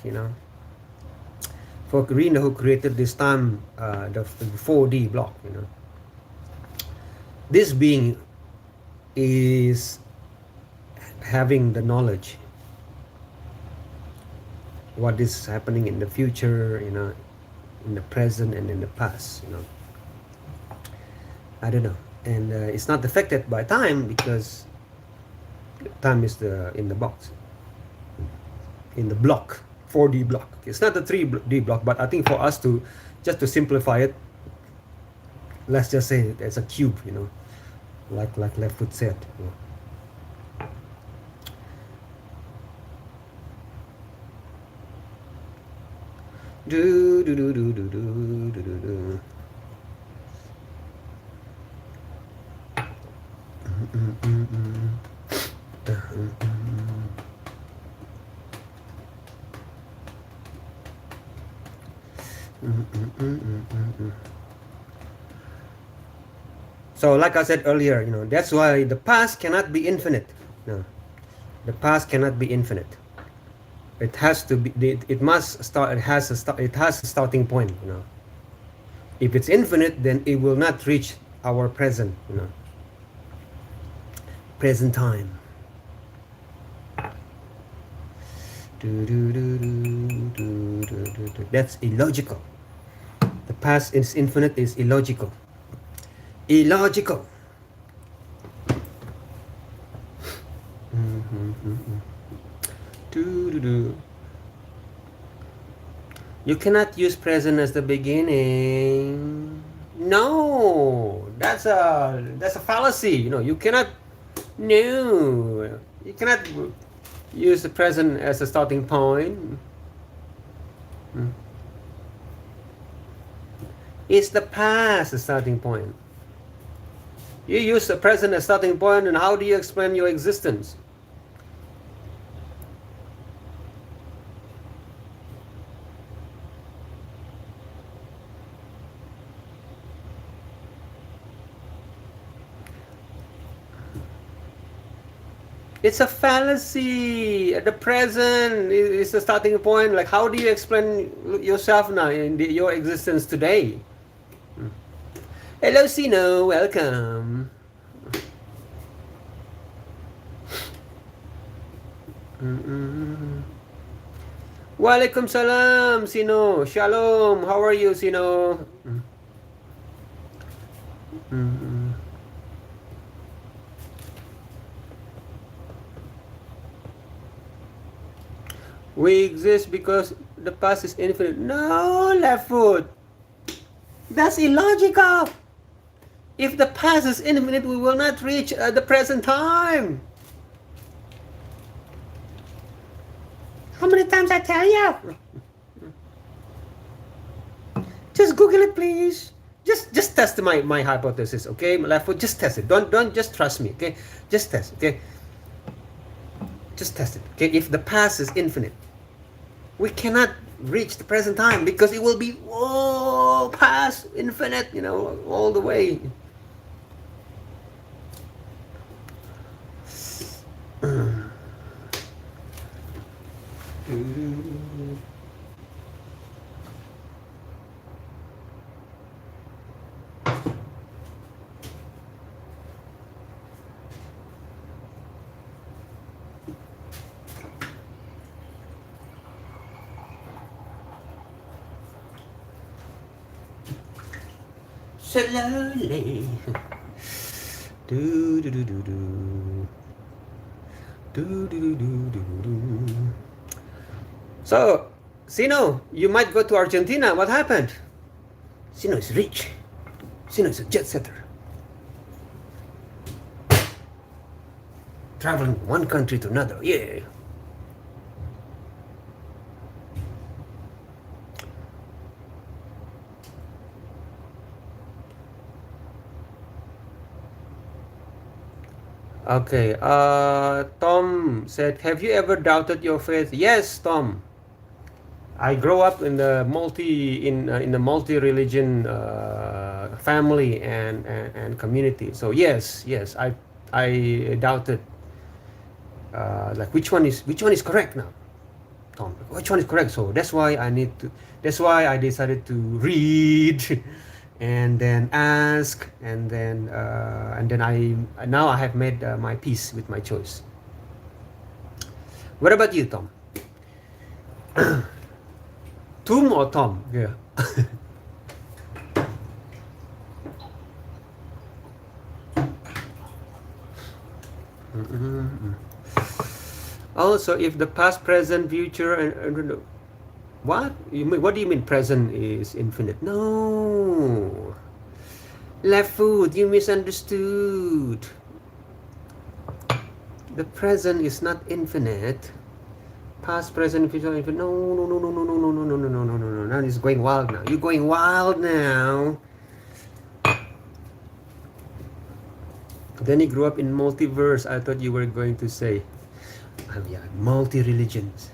for Rina who created this time, the 4D block, this being is having the knowledge what is happening in the future, in the present and in the past, I don't know, and it's not affected by time because time is in the box, in the block, 4D block. It's not the 3D block, but I think for us to just to simplify it, let's just say it's a cube, like Left Foot said. Do do do do do do do do do. So like I said earlier, that's why the past cannot be infinite. No, the past cannot be infinite. It has to be. It must start. It has a starting point. If it's infinite, then it will not reach our present. Present time. That's illogical. The past is infinite is illogical. Illogical. You cannot use present as the beginning. No, that's a fallacy. You cannot. No, you cannot use the present as a starting point. It's the past, the starting point. You use the present as starting point, and how do you explain your existence? It's a fallacy. The present is the starting point. Like, how do you explain yourself now in your existence today? Hello, Sino. Welcome. Walaikum salam, Sino. Shalom. How are you, Sino? We exist because the past is infinite. No, Left Foot. That's illogical. If the past is infinite, we will not reach the present time. How many times I tell you? Just Google it, please. Just test my hypothesis, okay? Left Foot, just test it. Don't just trust me, okay? Just test, okay? Just test it, okay? If the past is infinite, we cannot reach the present time because it will be past infinite, all the way. Slowly. Do do do do do. Do do do do do do. So, Sino, you might go to Argentina. What happened? Sino is rich. Sino is a jet setter. Traveling from one country to another. Yeah. Okay, Tom said, have you ever doubted your faith? Yes, Tom. I grew up in the multi-religion family and community. So yes, I doubted, like which one is correct now, Tom? Which one is correct? So that's why I decided to read, and then ask, and then I have made my peace with my choice. What about you, Tom? Tom or Tom? Yeah. Also, if the past, present, future, and what do you mean present is infinite? No, left foot, you misunderstood. The present is not infinite. Past, present, future, infinite. No. Now it's going wild now. You're going wild now. Then he grew up in multiverse. I thought you were going to say, yeah, multi-religions.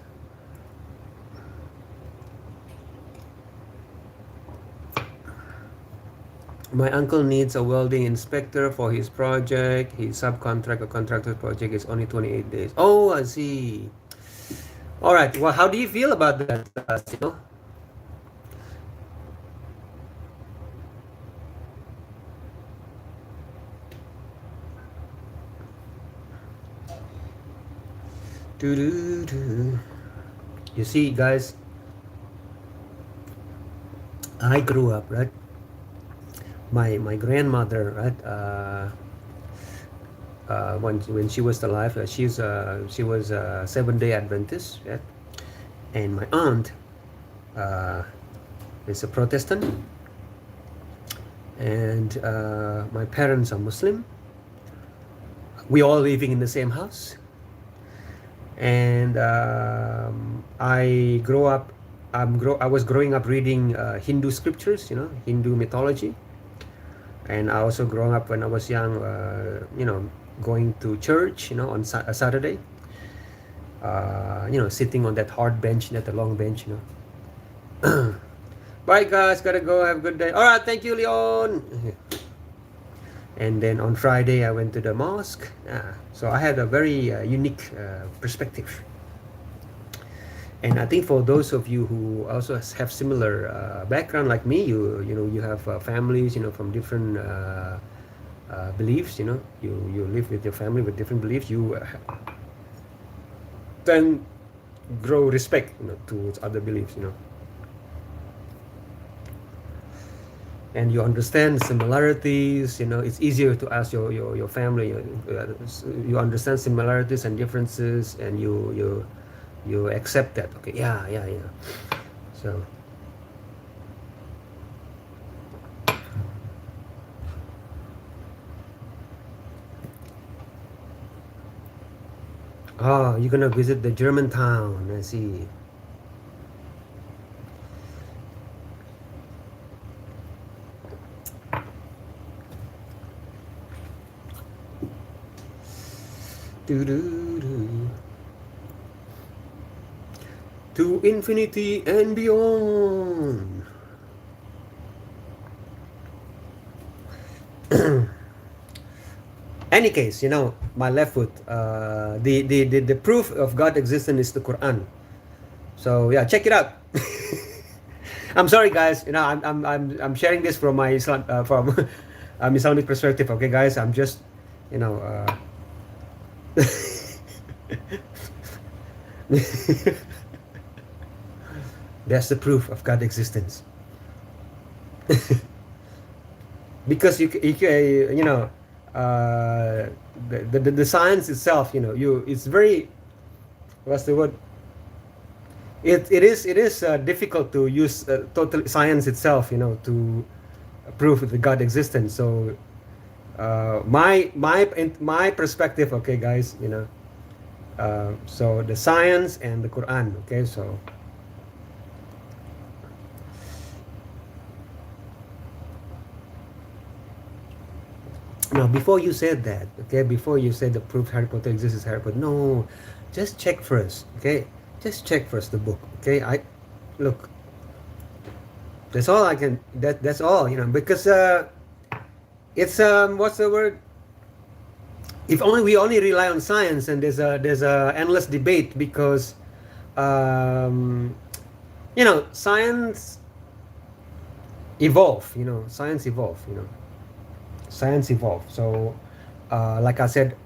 My uncle needs a welding inspector for his project. His subcontract or contractor project is only 28 days. Oh, I see. All right. Well, how do you feel about that, Sino? You see, guys, I grew up, right? My grandmother, right? When she was alive, she was a Seventh-day Adventist, right? And my aunt is a Protestant, and my parents are Muslim. We all living in the same house. And I was growing up reading Hindu scriptures, Hindu mythology, and I also growing up when I was young, going to church, on a Saturday, sitting on that hard bench, not a long bench, Bye guys, gotta go. Have a good day. All right, thank you, Leon. And then on Friday, I went to the mosque. So I had a very unique perspective. And I think for those of you who also have similar background like me, you have families, from different beliefs. You live with your family with different beliefs. You then grow respect, towards other beliefs. And you understand similarities. It's easier to ask your family. You understand similarities and differences, and you accept that. Okay, yeah. So you're gonna visit the German town. I see. To infinity and beyond. Any case, my left foot. The proof of God existence is the Quran. So yeah, check it out. I'm sorry, guys. I'm sharing this from my Islamic perspective. Okay, guys. I'm just, That's the proof of God's existence. Because the science itself, it's very, what's the word? It is difficult to use total science itself, to prove the God existence. So my perspective, okay, guys, so the science and the Quran, okay, so now before you said that, okay, before you said the proof Harry Potter exists is Harry Potter, no, just check first, okay, just check first the book, okay. Look, that's all I can, that's all, because it's what's the word, if only we only rely on science, and there's a endless debate because um, science evolve. Science evolve. So, like I said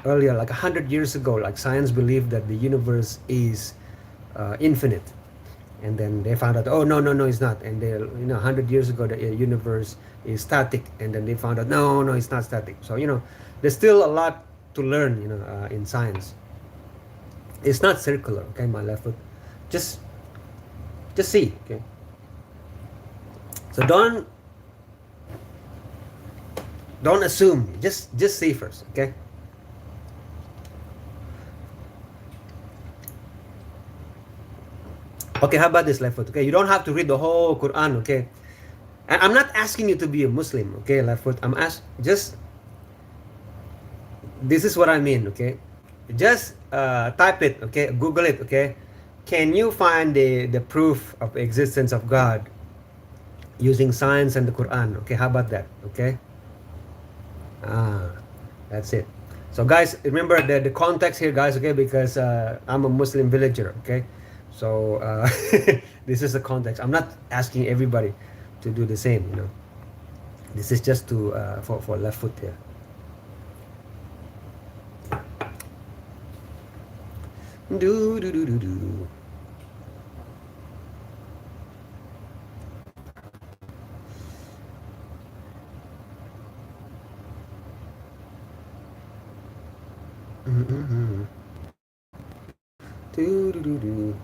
earlier, like 100 years ago, like science believed that the universe is infinite, and then they found out, oh no, no, no, it's not. And they, 100 years ago, the universe is static, and then they found out, no, no, it's not static. So there's still a lot to learn, in science. It's not circular, okay, my left foot. Just see, okay. So don't assume. Just see first, okay. Okay, how about this, left foot? Okay, you don't have to read the whole Quran, okay. And I'm not asking you to be a Muslim, okay, left foot. Just this is what I mean, okay. Just type it, okay. Google it, okay. Can you find the proof of existence of God using science and the Quran? Okay, how about that? Okay. That's it. So guys, remember the context here, guys, okay, because I'm a Muslim villager, okay. So this is the context. I'm not asking everybody to do the same, This is just to for left foot here. Do do do do do. Mm-hmm. Do do do do.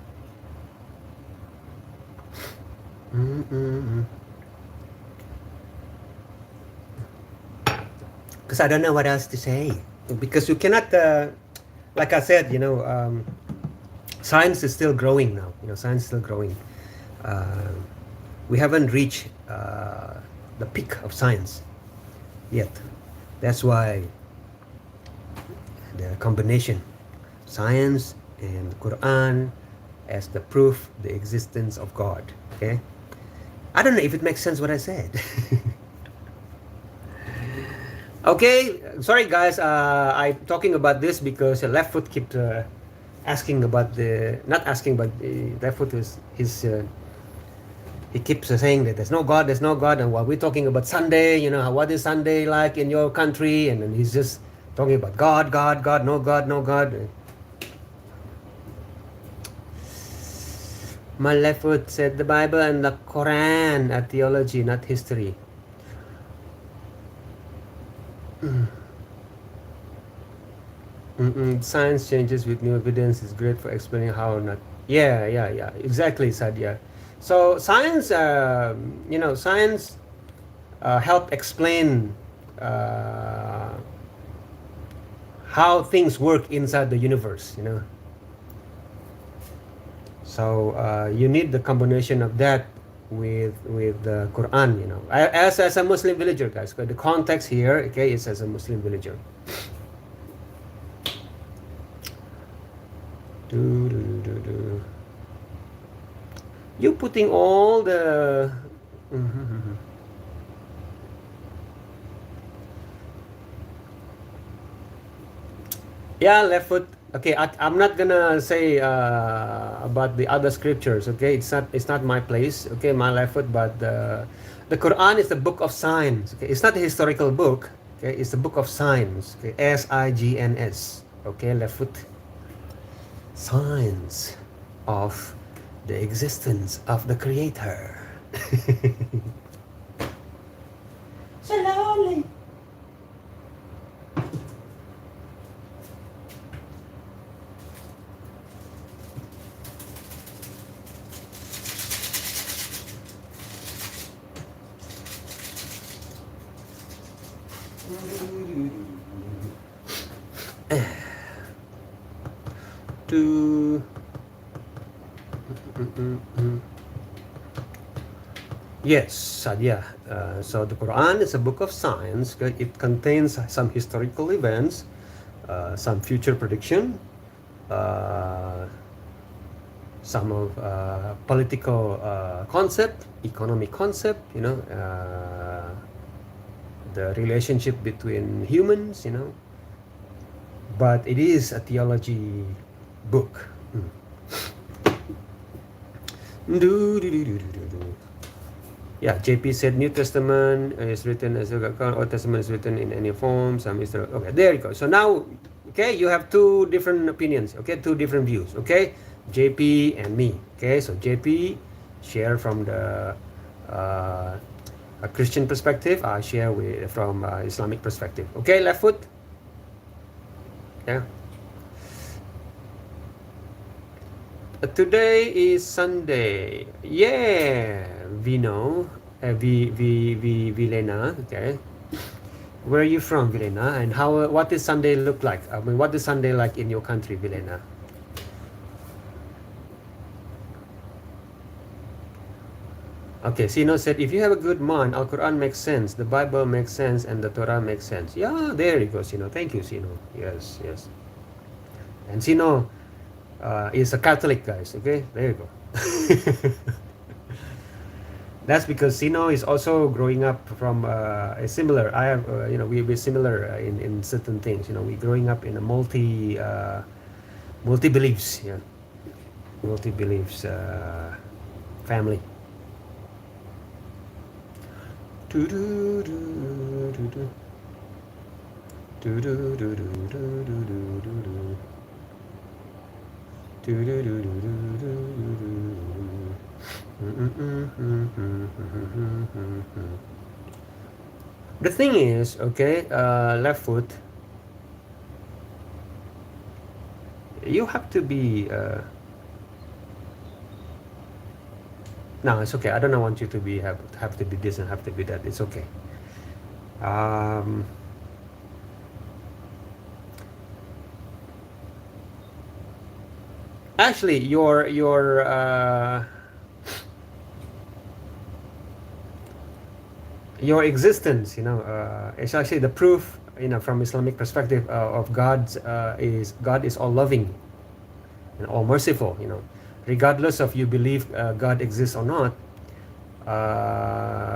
Mm-hmm. Because I don't know what else to say. Because you cannot, like I said, science is still growing now. Science is still growing. We haven't reached the peak of science yet. That's why the combination, science and Quran, as the proof the existence of God. Okay, I don't know if it makes sense what I said. Okay, sorry guys, I'm talking about this because left foot kept asking about not asking, but the left foot is he keeps saying that there's no God, and while we're talking about Sunday, what is Sunday like in your country, and then he's just talking about God, no God, no God. My left foot said the Bible and the Quran are theology, not history. Science changes with new evidence is great for explaining how or not. Yeah, exactly, Sadia. So science, science help explain how things work inside the universe. So you need the combination of that with the Quran. As a Muslim villager, guys. The context here, okay, is as a Muslim villager. You putting all the yeah, left foot. Okay, I'm not gonna say about the other scriptures. Okay, it's not my place. Okay, my left foot, but the Quran is the book of science. Okay, it's not a historical book. Okay, it's the book of science. Okay, SIGNS. Okay, left foot. Science of the existence of the Creator. Slowly. Yes, Sadia. So the Quran is a book of science. It contains some historical events, some future prediction, some of political concept, economic concept. The relationship between humans. but it is a theology book. Yeah, JP said New Testament is written as a Old Testament is written in any form. Some is okay. There you go. So now, okay, you have two different opinions. Okay, two different views. Okay, JP and me. Okay, so JP share from the a Christian perspective. I share from Islamic perspective. Okay, left foot. Yeah. Today is Sunday. Yeah, Vino, Vilena. Okay, where are you from, Vilena? And how? What does Sunday look like? I mean, what is Sunday like in your country, Vilena? Okay, Sino said, if you have a good mind, Al Quran makes sense, the Bible makes sense, and the Torah makes sense. Yeah, there you go, Sino. Thank you, Sino. Yes, yes. And Sino is a Catholic, guys. Okay, there you go. That's because Sino is also growing up from a similar. I have, we're similar in certain things. We're growing up in a multi beliefs, yeah, multi beliefs family. The thing is, okay, left foot, you have to be no, it's okay. I don't want you to be have to be this and have to be that. It's okay. Actually, your existence, it's actually the proof, from Islamic perspective of God is all loving and all merciful, regardless of you believe God exists or not.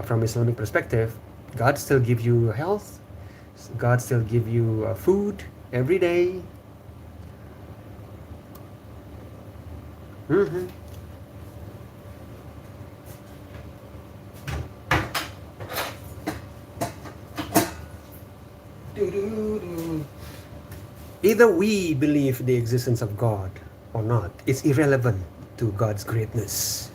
From Islamic perspective, God still give you health, God still give you food every day. Either we believe the existence of God or not, it's irrelevant to God's greatness.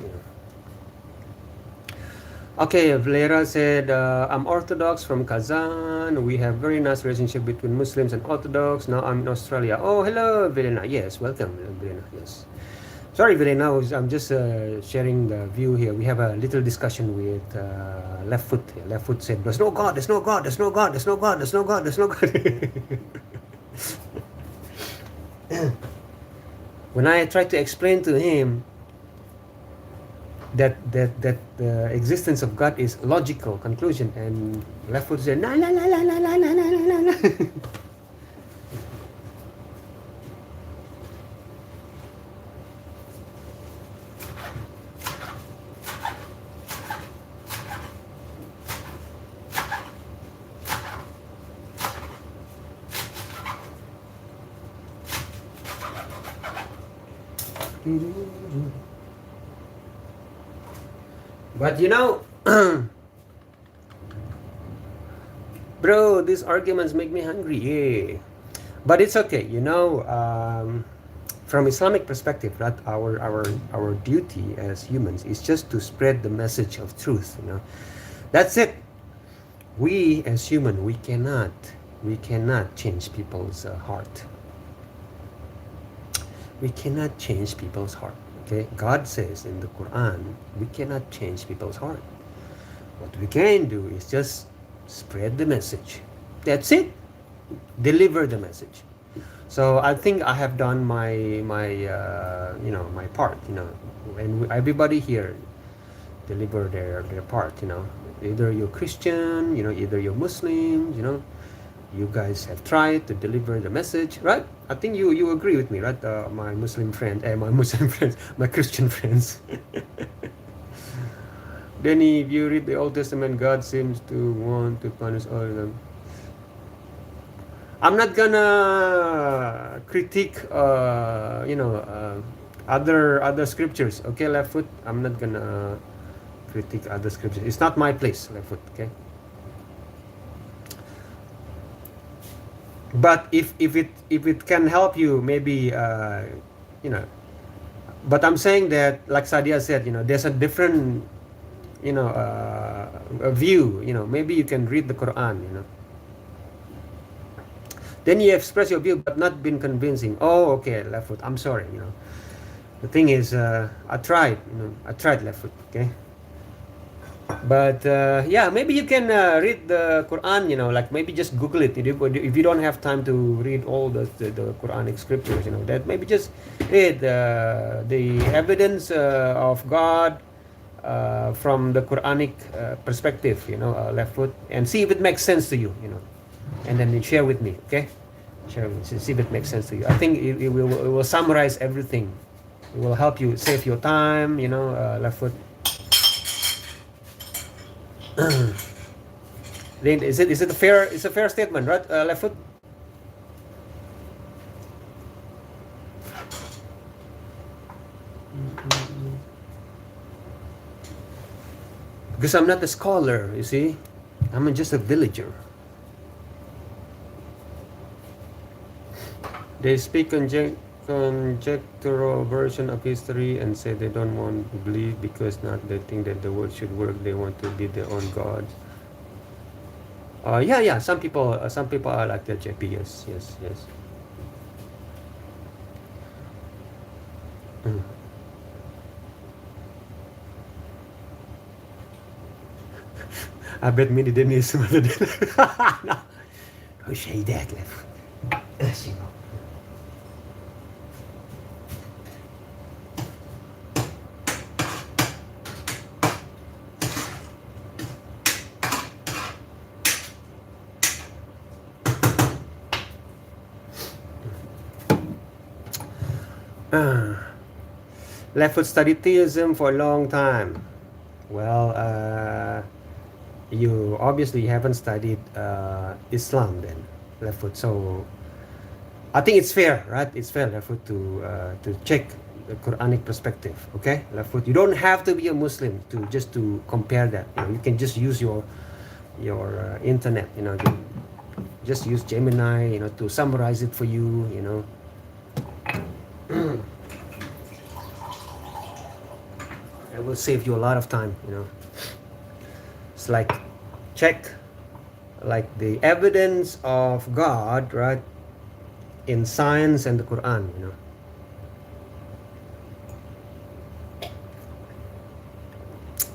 Okay, Valera said, I'm Orthodox from Kazan. We have very nice relationship between Muslims and Orthodox. Now I'm in Australia. Oh, hello, Verena. Yes, welcome, Verena. Yes. Sorry, Verena. I'm just sharing the view here. We have a little discussion with Left Foot. Left Foot said, there's no God, there's no God, there's no God, there's no God, there's no God, there's no God. When I tried to explain to him that the existence of God is logical conclusion, and Left Foot said, no, no, no, no, no, no, no, no, no. But bro, these arguments make me hungry. Yeah. But it's okay, from Islamic perspective, that our duty as humans is just to spread the message of truth. That's it. We as human, we cannot change people's heart. We cannot change people's heart. Okay, God says in the Quran, we cannot change people's heart. What we can do is just spread the message. That's it. Deliver the message. So I think I have done my my part. And everybody here deliver their part. Either you're Christian, either you're Muslim, you guys have tried to deliver the message, right? I think you agree with me, right? My Muslim friend, my Christian friends. Deni, if you read the Old Testament, God seems to want to punish all of them. I'm not gonna critique, other scriptures. Okay, left foot. I'm not gonna critique other scriptures. It's not my place, left foot. Okay. But if it can help you, maybe you know. But I'm saying that, like Sadia said, there's a different, a view. Maybe you can read the Quran. Then you express your view, but not been convincing. Oh, okay, left foot. I'm sorry. The thing is, I tried. I tried, left foot. Okay. But yeah, maybe you can read the Quran. Like maybe just Google it. If you don't have time to read all the Quranic scriptures, that maybe just read the evidence of God from the Quranic perspective. Left foot, and see if it makes sense to you. And then you share with me. Okay, share with me. See if it makes sense to you. I think it will summarize everything. It will help you save your time. Left foot. Then is it a fair? It's a fair statement, right? Left foot. Because I'm not a scholar, you see. I'm just a villager. They speak conjectural version of history and say they don't want to believe because not they think that the world should work. They want to be their own god. Yeah. Some people are like that, JP. Yes. I bet Minnie Deni is smarter than no. Who say that, left? Left foot studied theism for a long time. Well, you obviously haven't studied Islam then, left foot. So I think it's fair, right? It's fair, left foot, to check the Quranic perspective. Okay, left foot. You don't have to be a Muslim to compare that. You can just use your internet. Just use Gemini. To summarize it for you. It will save you a lot of time. It's like check like the evidence of God, right, in science and the Quran.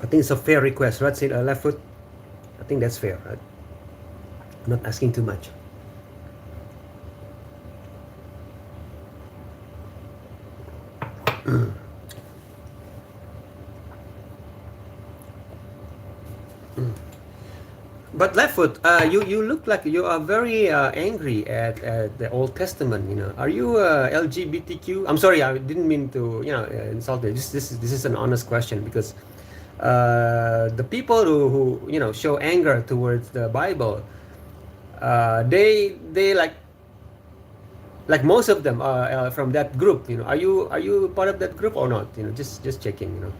I think it's a fair request, right? Say left foot. I think that's fair, right? I'm not asking too much. But left foot, you look like you are very angry at the Old Testament. Are you LGBTQ? I'm sorry, I didn't mean to insult you. This is an honest question, because the people who show anger towards the Bible, they like most of them are from that group. Are you part of that group or not? Just checking.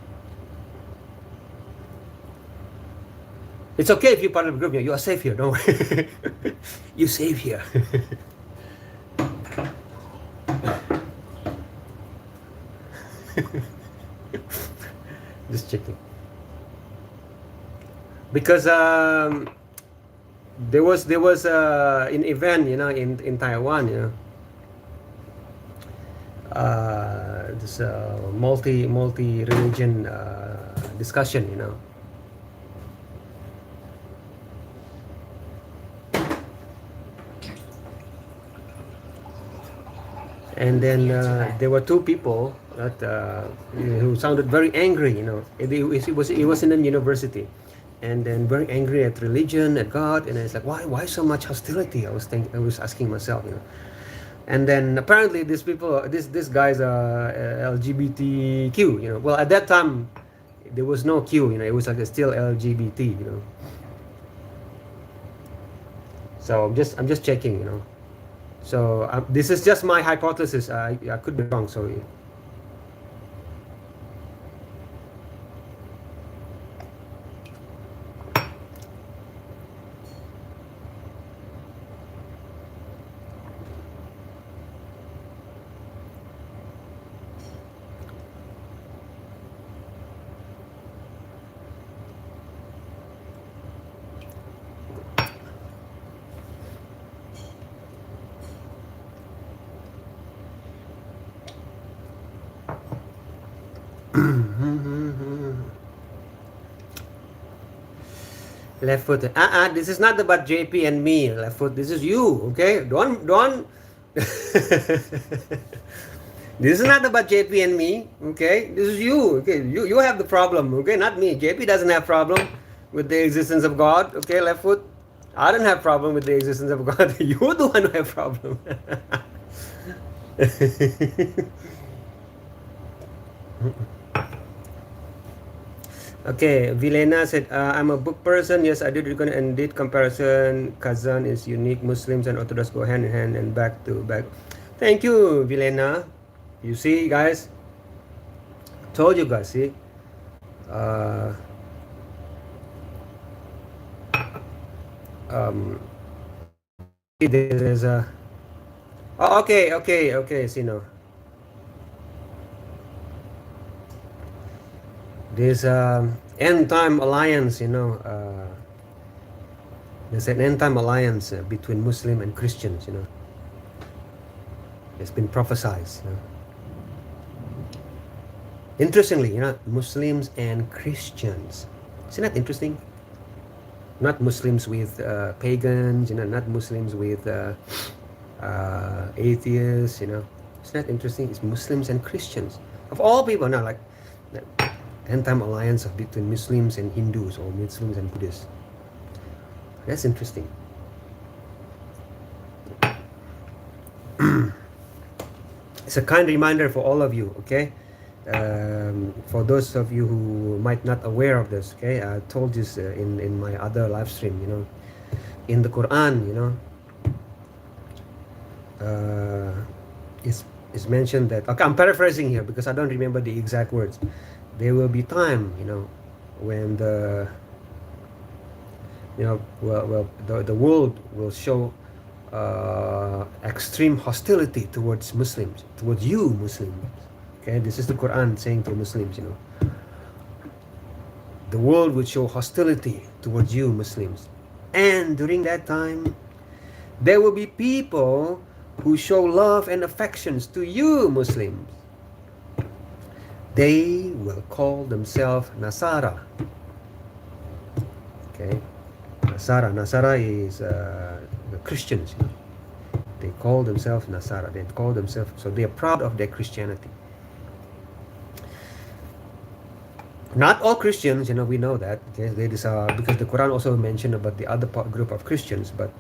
It's okay if you're part of the group. You are safe here. Don't worry. You're safe here. Just checking. Because there was an event, in Taiwan, this multi religion discussion, And then there were two people that who sounded very angry. It was in a university, and then very angry at religion, at God, and it's like, why so much hostility? I was asking myself, And then apparently these guys are LGBTQ. Well, at that time there was no Q. It was like still LGBT. So I'm just checking. So this is just my hypothesis. I could be wrong. So left foot. This is not about JP and me. Left foot. This is you. Okay. Don't. This is not about JP and me. Okay. This is you. Okay. You have the problem. Okay. Not me. JP doesn't have problem with the existence of God. Okay. Left foot. I don't have problem with the existence of God. You're the one who have problem. Okay, Vilena said, I'm a book person. Yes, I did reckon and did comparison. Kazan is unique. Muslims and Orthodox go hand in hand and back to back. Thank you, Vilena. You see, guys? Told you guys, see? There's a... Oh, okay, Sino. There's end time alliance, there's an end time alliance between Muslim and Christians, It's been prophesied. Interestingly, Muslims and Christians. Isn't that interesting? Not Muslims with pagans, not Muslims with atheists, It's not interesting. It's Muslims and Christians. Of all people, now like end-time alliance between Muslims and Hindus or Muslims and Buddhists. That's interesting. It's a kind reminder for all of you, okay? For those of you who might not aware of this, okay? I told this in my other live stream, in the Quran, it's mentioned that, okay, I'm paraphrasing here because I don't remember the exact words. There will be time, when the world will show extreme hostility towards Muslims, towards you Muslims. Okay, this is the Quran saying to Muslims, the world will show hostility towards you Muslims, and during that time, there will be people who show love and affections to you Muslims. They will call themselves Nasara. Okay, Nasara is the Christians. They call themselves Nasara. They call themselves, so they are proud of their Christianity. Not all Christians, we know that. Okay, because the Quran also mentioned about the other group of Christians. But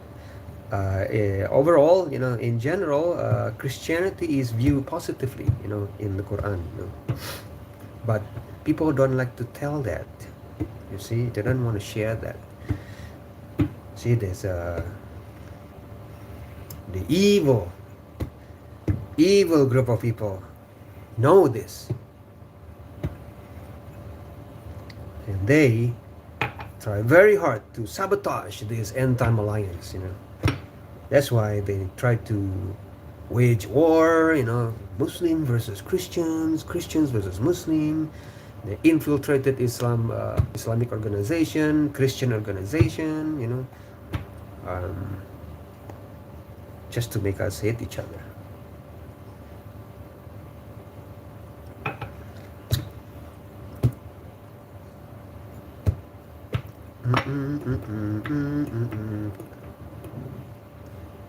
overall, in general, Christianity is viewed positively, in the Quran. But people don't like to tell that. You see, they don't want to share that. See, there's the evil group of people know this, and they try very hard to sabotage this end-time alliance. That's why they try to wage war. Muslim versus Christians, Christians versus Muslim. They infiltrated Islamic organization, Christian organization, just to make us hate each other.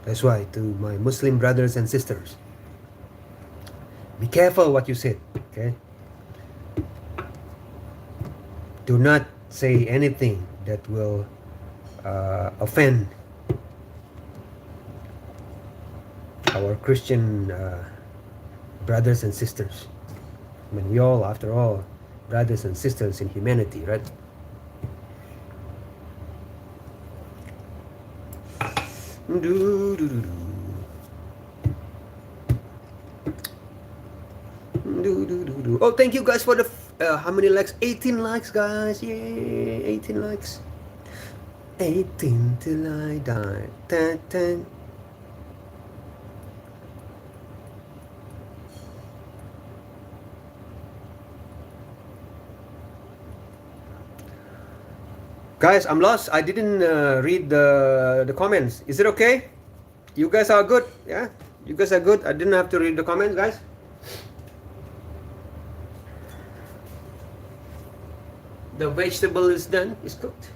That's why, to my Muslim brothers and sisters, be careful what you say, okay? Do not say anything that will offend our Christian brothers and sisters. I mean, we all, after all, brothers and sisters in humanity, right? Well, thank you guys for the how many likes? 18 likes, guys. Yay, 18 likes. 18 till I die. 10. Guys, I'm lost. I didn't read the comments. Is it okay? You guys are good? Yeah? You guys are good? I didn't have to read the comments, guys? The vegetable is done. It's cooked.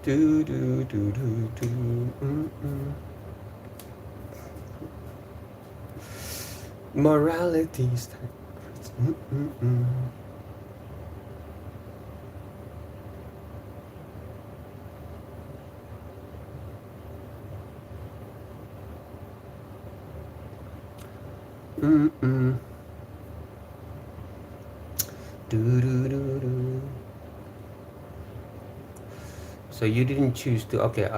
Do, do, do, do, do. Morality is done. Do, do, do, do. So you didn't choose to. Okay.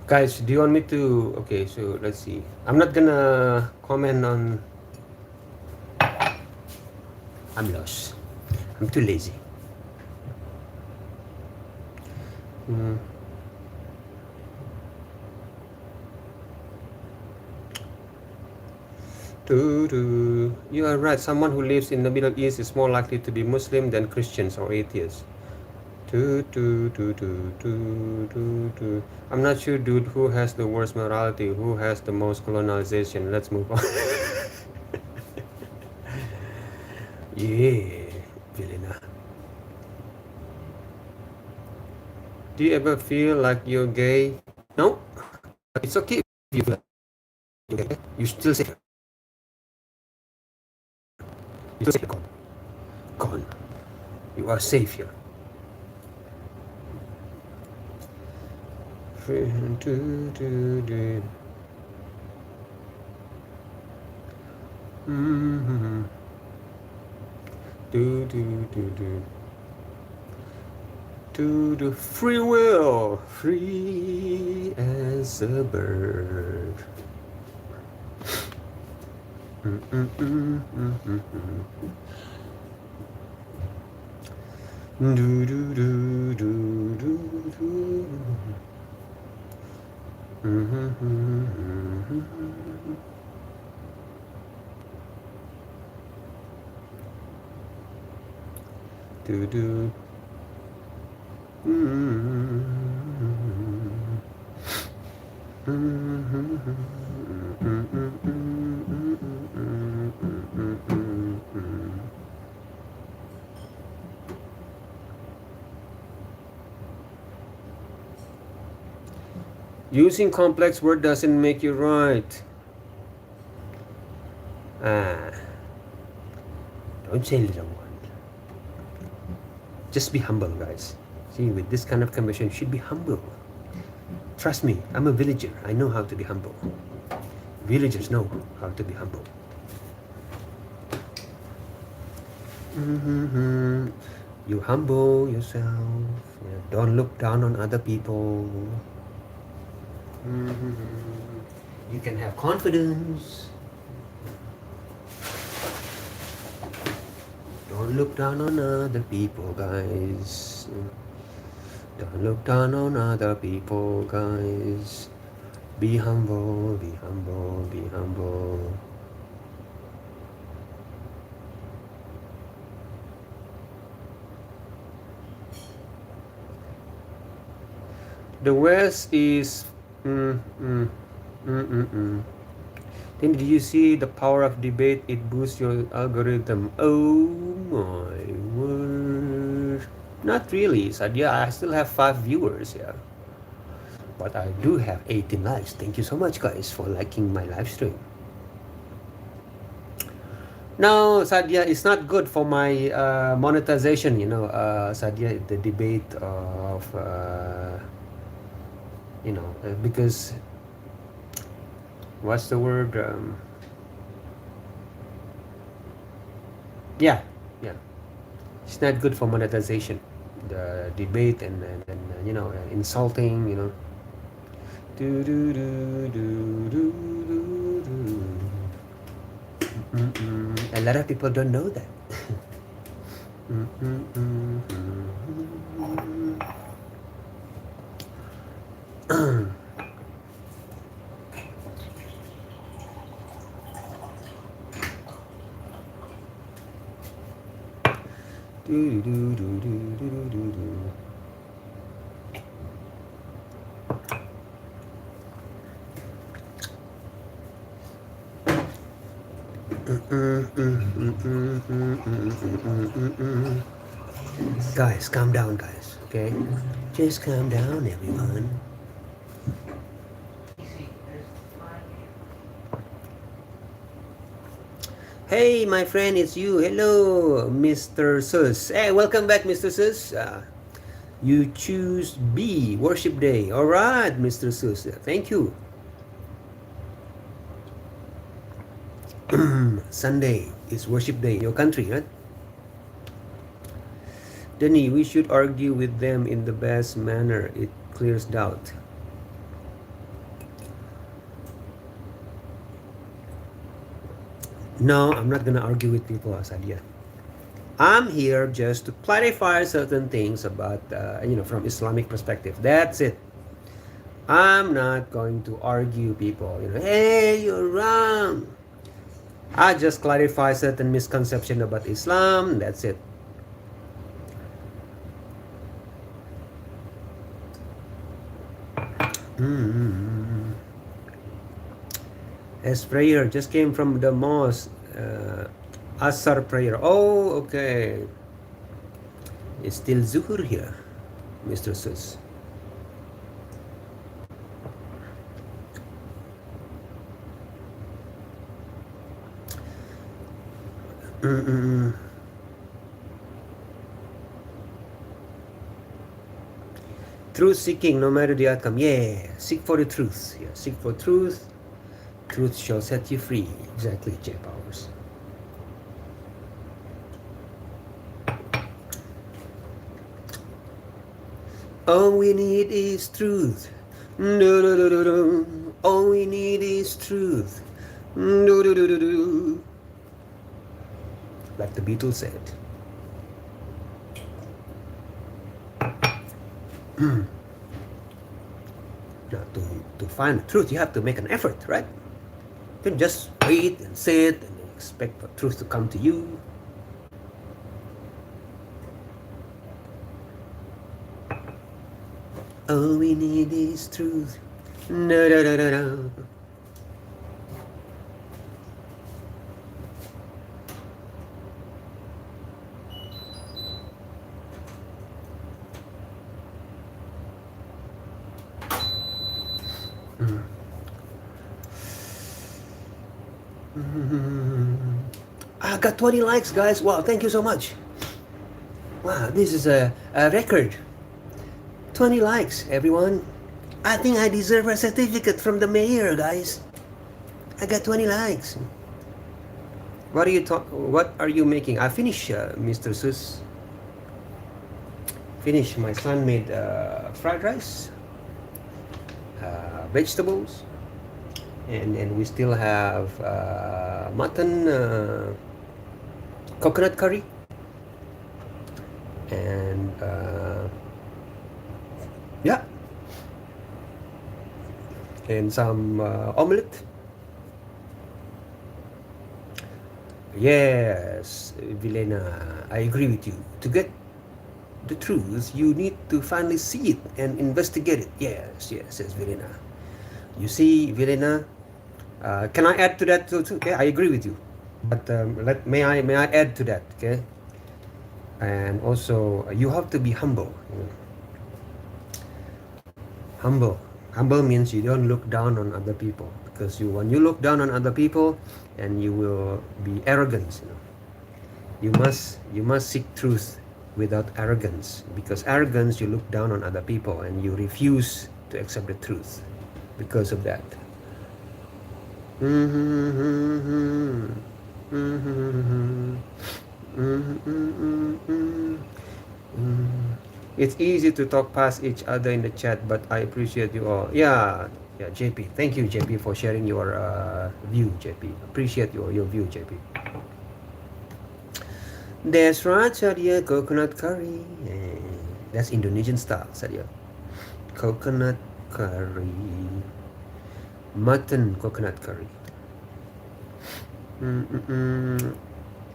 Guys, do you want me to? Okay. So let's see. I'm not gonna comment on. I'm lost. I'm too lazy. You are right. Someone who lives in the Middle East is more likely to be Muslim than Christians or atheists. I'm not sure, dude, who has the worst morality, who has the most colonization. Let's move on. Yeah, Vilena. Do you ever feel like you're gay? No, it's okay if you feel like you're gay. You still say. You say gone. You are safe here. To free will, free as a bird. Using complex word doesn't make you right. Don't say little one. Just be humble, guys. See, with this kind of conversation, you should be humble. Trust me, I'm a villager. I know how to be humble. Villagers know how to be humble. You humble yourself. Yeah, don't look down on other people. You can have confidence. Don't look down on other people, guys. Don't look down on other people, guys. Be humble, be humble, be humble. The West is Then did you see the power of debate? It boosts your algorithm. Oh my word. Not really, Sadia. I still have 5 viewers here. But I do have 18 likes. Thank you so much, guys, for liking my live stream. No, Sadia, it's not good for my monetization, you know, Sadia, the debate of, you know, because, what's the word? Yeah. It's not good for monetization. The debate and you know, insulting, you know. A lot of people don't know that. Guys, calm down, guys. Okay, just calm down, everyone. Hey, my friend, it's you. Hello, Mr. Sus. Hey, welcome back, Mr. Sus. You choose B, Worship Day. All right, Mr. Sus. Thank you. Sunday is Worship Day in your country, right? Deni, we should argue with them in the best manner. It clears doubt. No, I'm not gonna argue with people, Asadia. I'm here just to clarify certain things about, from Islamic perspective. That's it. I'm not going to argue people. Hey, you're wrong. I just clarify certain misconception about Islam. That's it. As prayer just came from the mosque, Asar prayer. Oh, okay. It's still Zuhur here, Mr. Sus. Truth seeking, no matter the outcome. Yeah, seek for the truth. Yeah, seek for truth. Truth shall set you free. Exactly, J Powers. All we need is truth. No, no, no, no, no. All we need is truth. No, no, no, no, no. Like the Beatles said. Now, to find the truth, you have to make an effort, right? You can just wait and sit and expect for truth to come to you. All we need is truth. No, no, no, no, no. I got 20 likes, guys. Wow, thank you so much. Wow, this is a record. 20 likes, everyone. I think I deserve a certificate from the mayor, guys. I got 20 likes. What are you making? I finished, Mr. Sus. Finished. My son made fried rice, vegetables, and we still have mutton, coconut curry, and yeah, and some omelette. Yes, Vilena, I agree with you. To get the truth, you need to finally see it and investigate it. Yes, Vilena. You see, Vilena, can I add to that too? Okay, I agree with you. But may I add to that? Okay, and also you have to be humble. Humble means you don't look down on other people, because when you look down on other people, and you will be arrogant. You must seek truth without arrogance, because arrogance, you look down on other people and you refuse to accept the truth because of that. It's easy to talk past each other in the chat, but I appreciate you all. Yeah, Yeah, JP. Thank you, JP, for sharing your view, JP. Appreciate your view, JP. That's right, Sadia. Coconut curry. That's Indonesian style, Sadia. Coconut curry. Mutton coconut curry.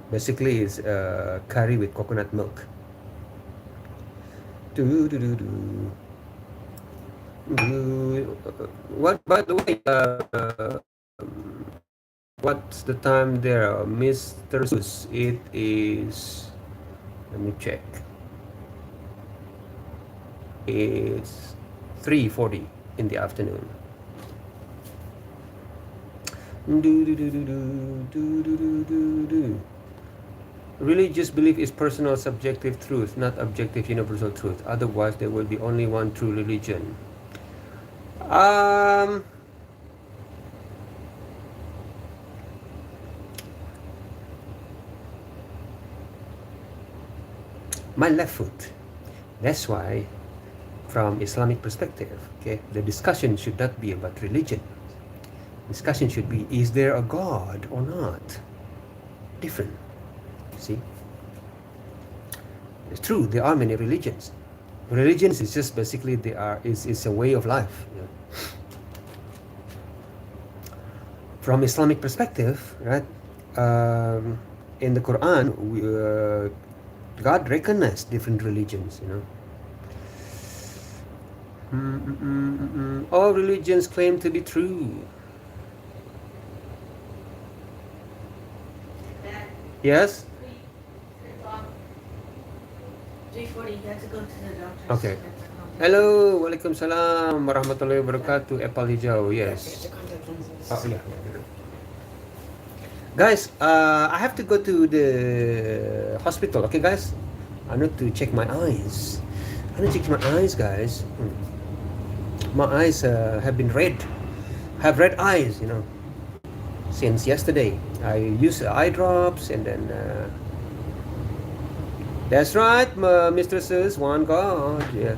Basically, it's curry with coconut milk. Do do do do. What, by the way, what's the time there, Mr. Sus? It is, let me check. It's 3:40 in the afternoon. Religious belief is personal subjective truth, not objective universal truth. Otherwise, there will be only one true religion. My left foot. That's why, from Islamic perspective, okay, the discussion should not be about religion. Discussion should be, is there a God or not? Different. See? It's true, there are many religions. Religions is just basically is a way of life. You know? From Islamic perspective, right? In the Quran, God recognized different religions. You know, all religions claim to be true. Yes. 3:40, you have to go to the doctor's. Okay. Hello, Waalaikumsalam warahmatullahi wabarakatuh. Apple hijau, yes. Oh, yeah. Guys, I have to go to the hospital. Okay, guys, I need to check my eyes. I need to check my eyes, guys. My eyes have been red. Have red eyes, you know, since yesterday. I use eye drops and then. That's right, Mr. Sus, one God. Yeah.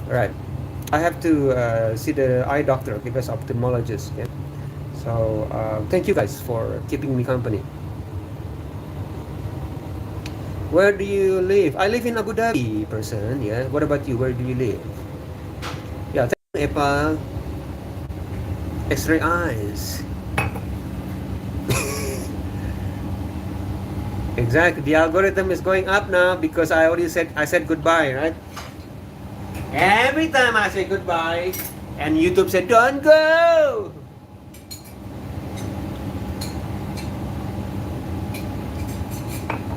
All right. I have to see the eye doctor, okay, guys, ophthalmologist. Yeah. So thank you guys for keeping me company. Where do you live? I live in Abu Dhabi, person. Yeah. What about you? Where do you live? Yeah. Thank you, Epa. X-ray eyes. Exactly. The algorithm is going up now because I said goodbye, right? Every time I say goodbye, and YouTube said don't go.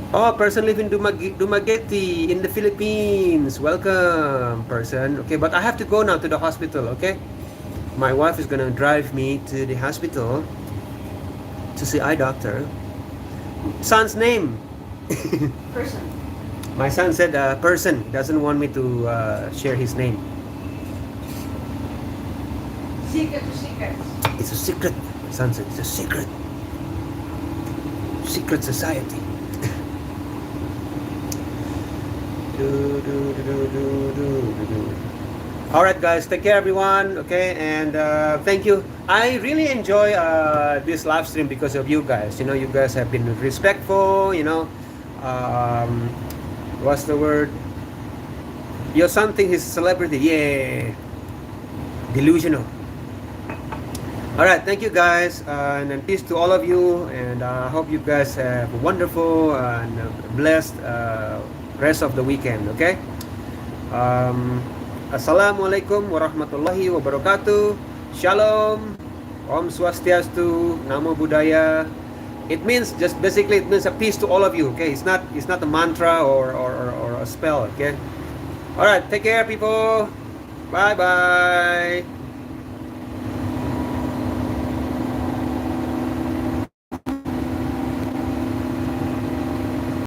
Oh, person live in Dumaguete in the Philippines. Welcome, person. Okay, but I have to go now to the hospital. Okay, my wife is gonna drive me to the hospital to see eye doctor. Son's name. Person. My son said person. Doesn't want me to share his name. Secret to secret. It's a secret. My son said it's a secret. Secret society. Alright guys, take care everyone, okay, and thank you. I really enjoy this live stream because of you guys. You know, you guys have been respectful, you know. What's the word? Your son thinks he's a celebrity. Yeah. Delusional. Alright, thank you guys, and then peace to all of you, and I hope you guys have a wonderful and blessed rest of the weekend, okay? Assalamualaikum warahmatullahi wabarakatuh. Shalom. Om Swastiastu. Namo Buddhaya. It means just basically it means a peace to all of you, okay? It's not a mantra or a spell, okay? All right, take care people. Bye bye.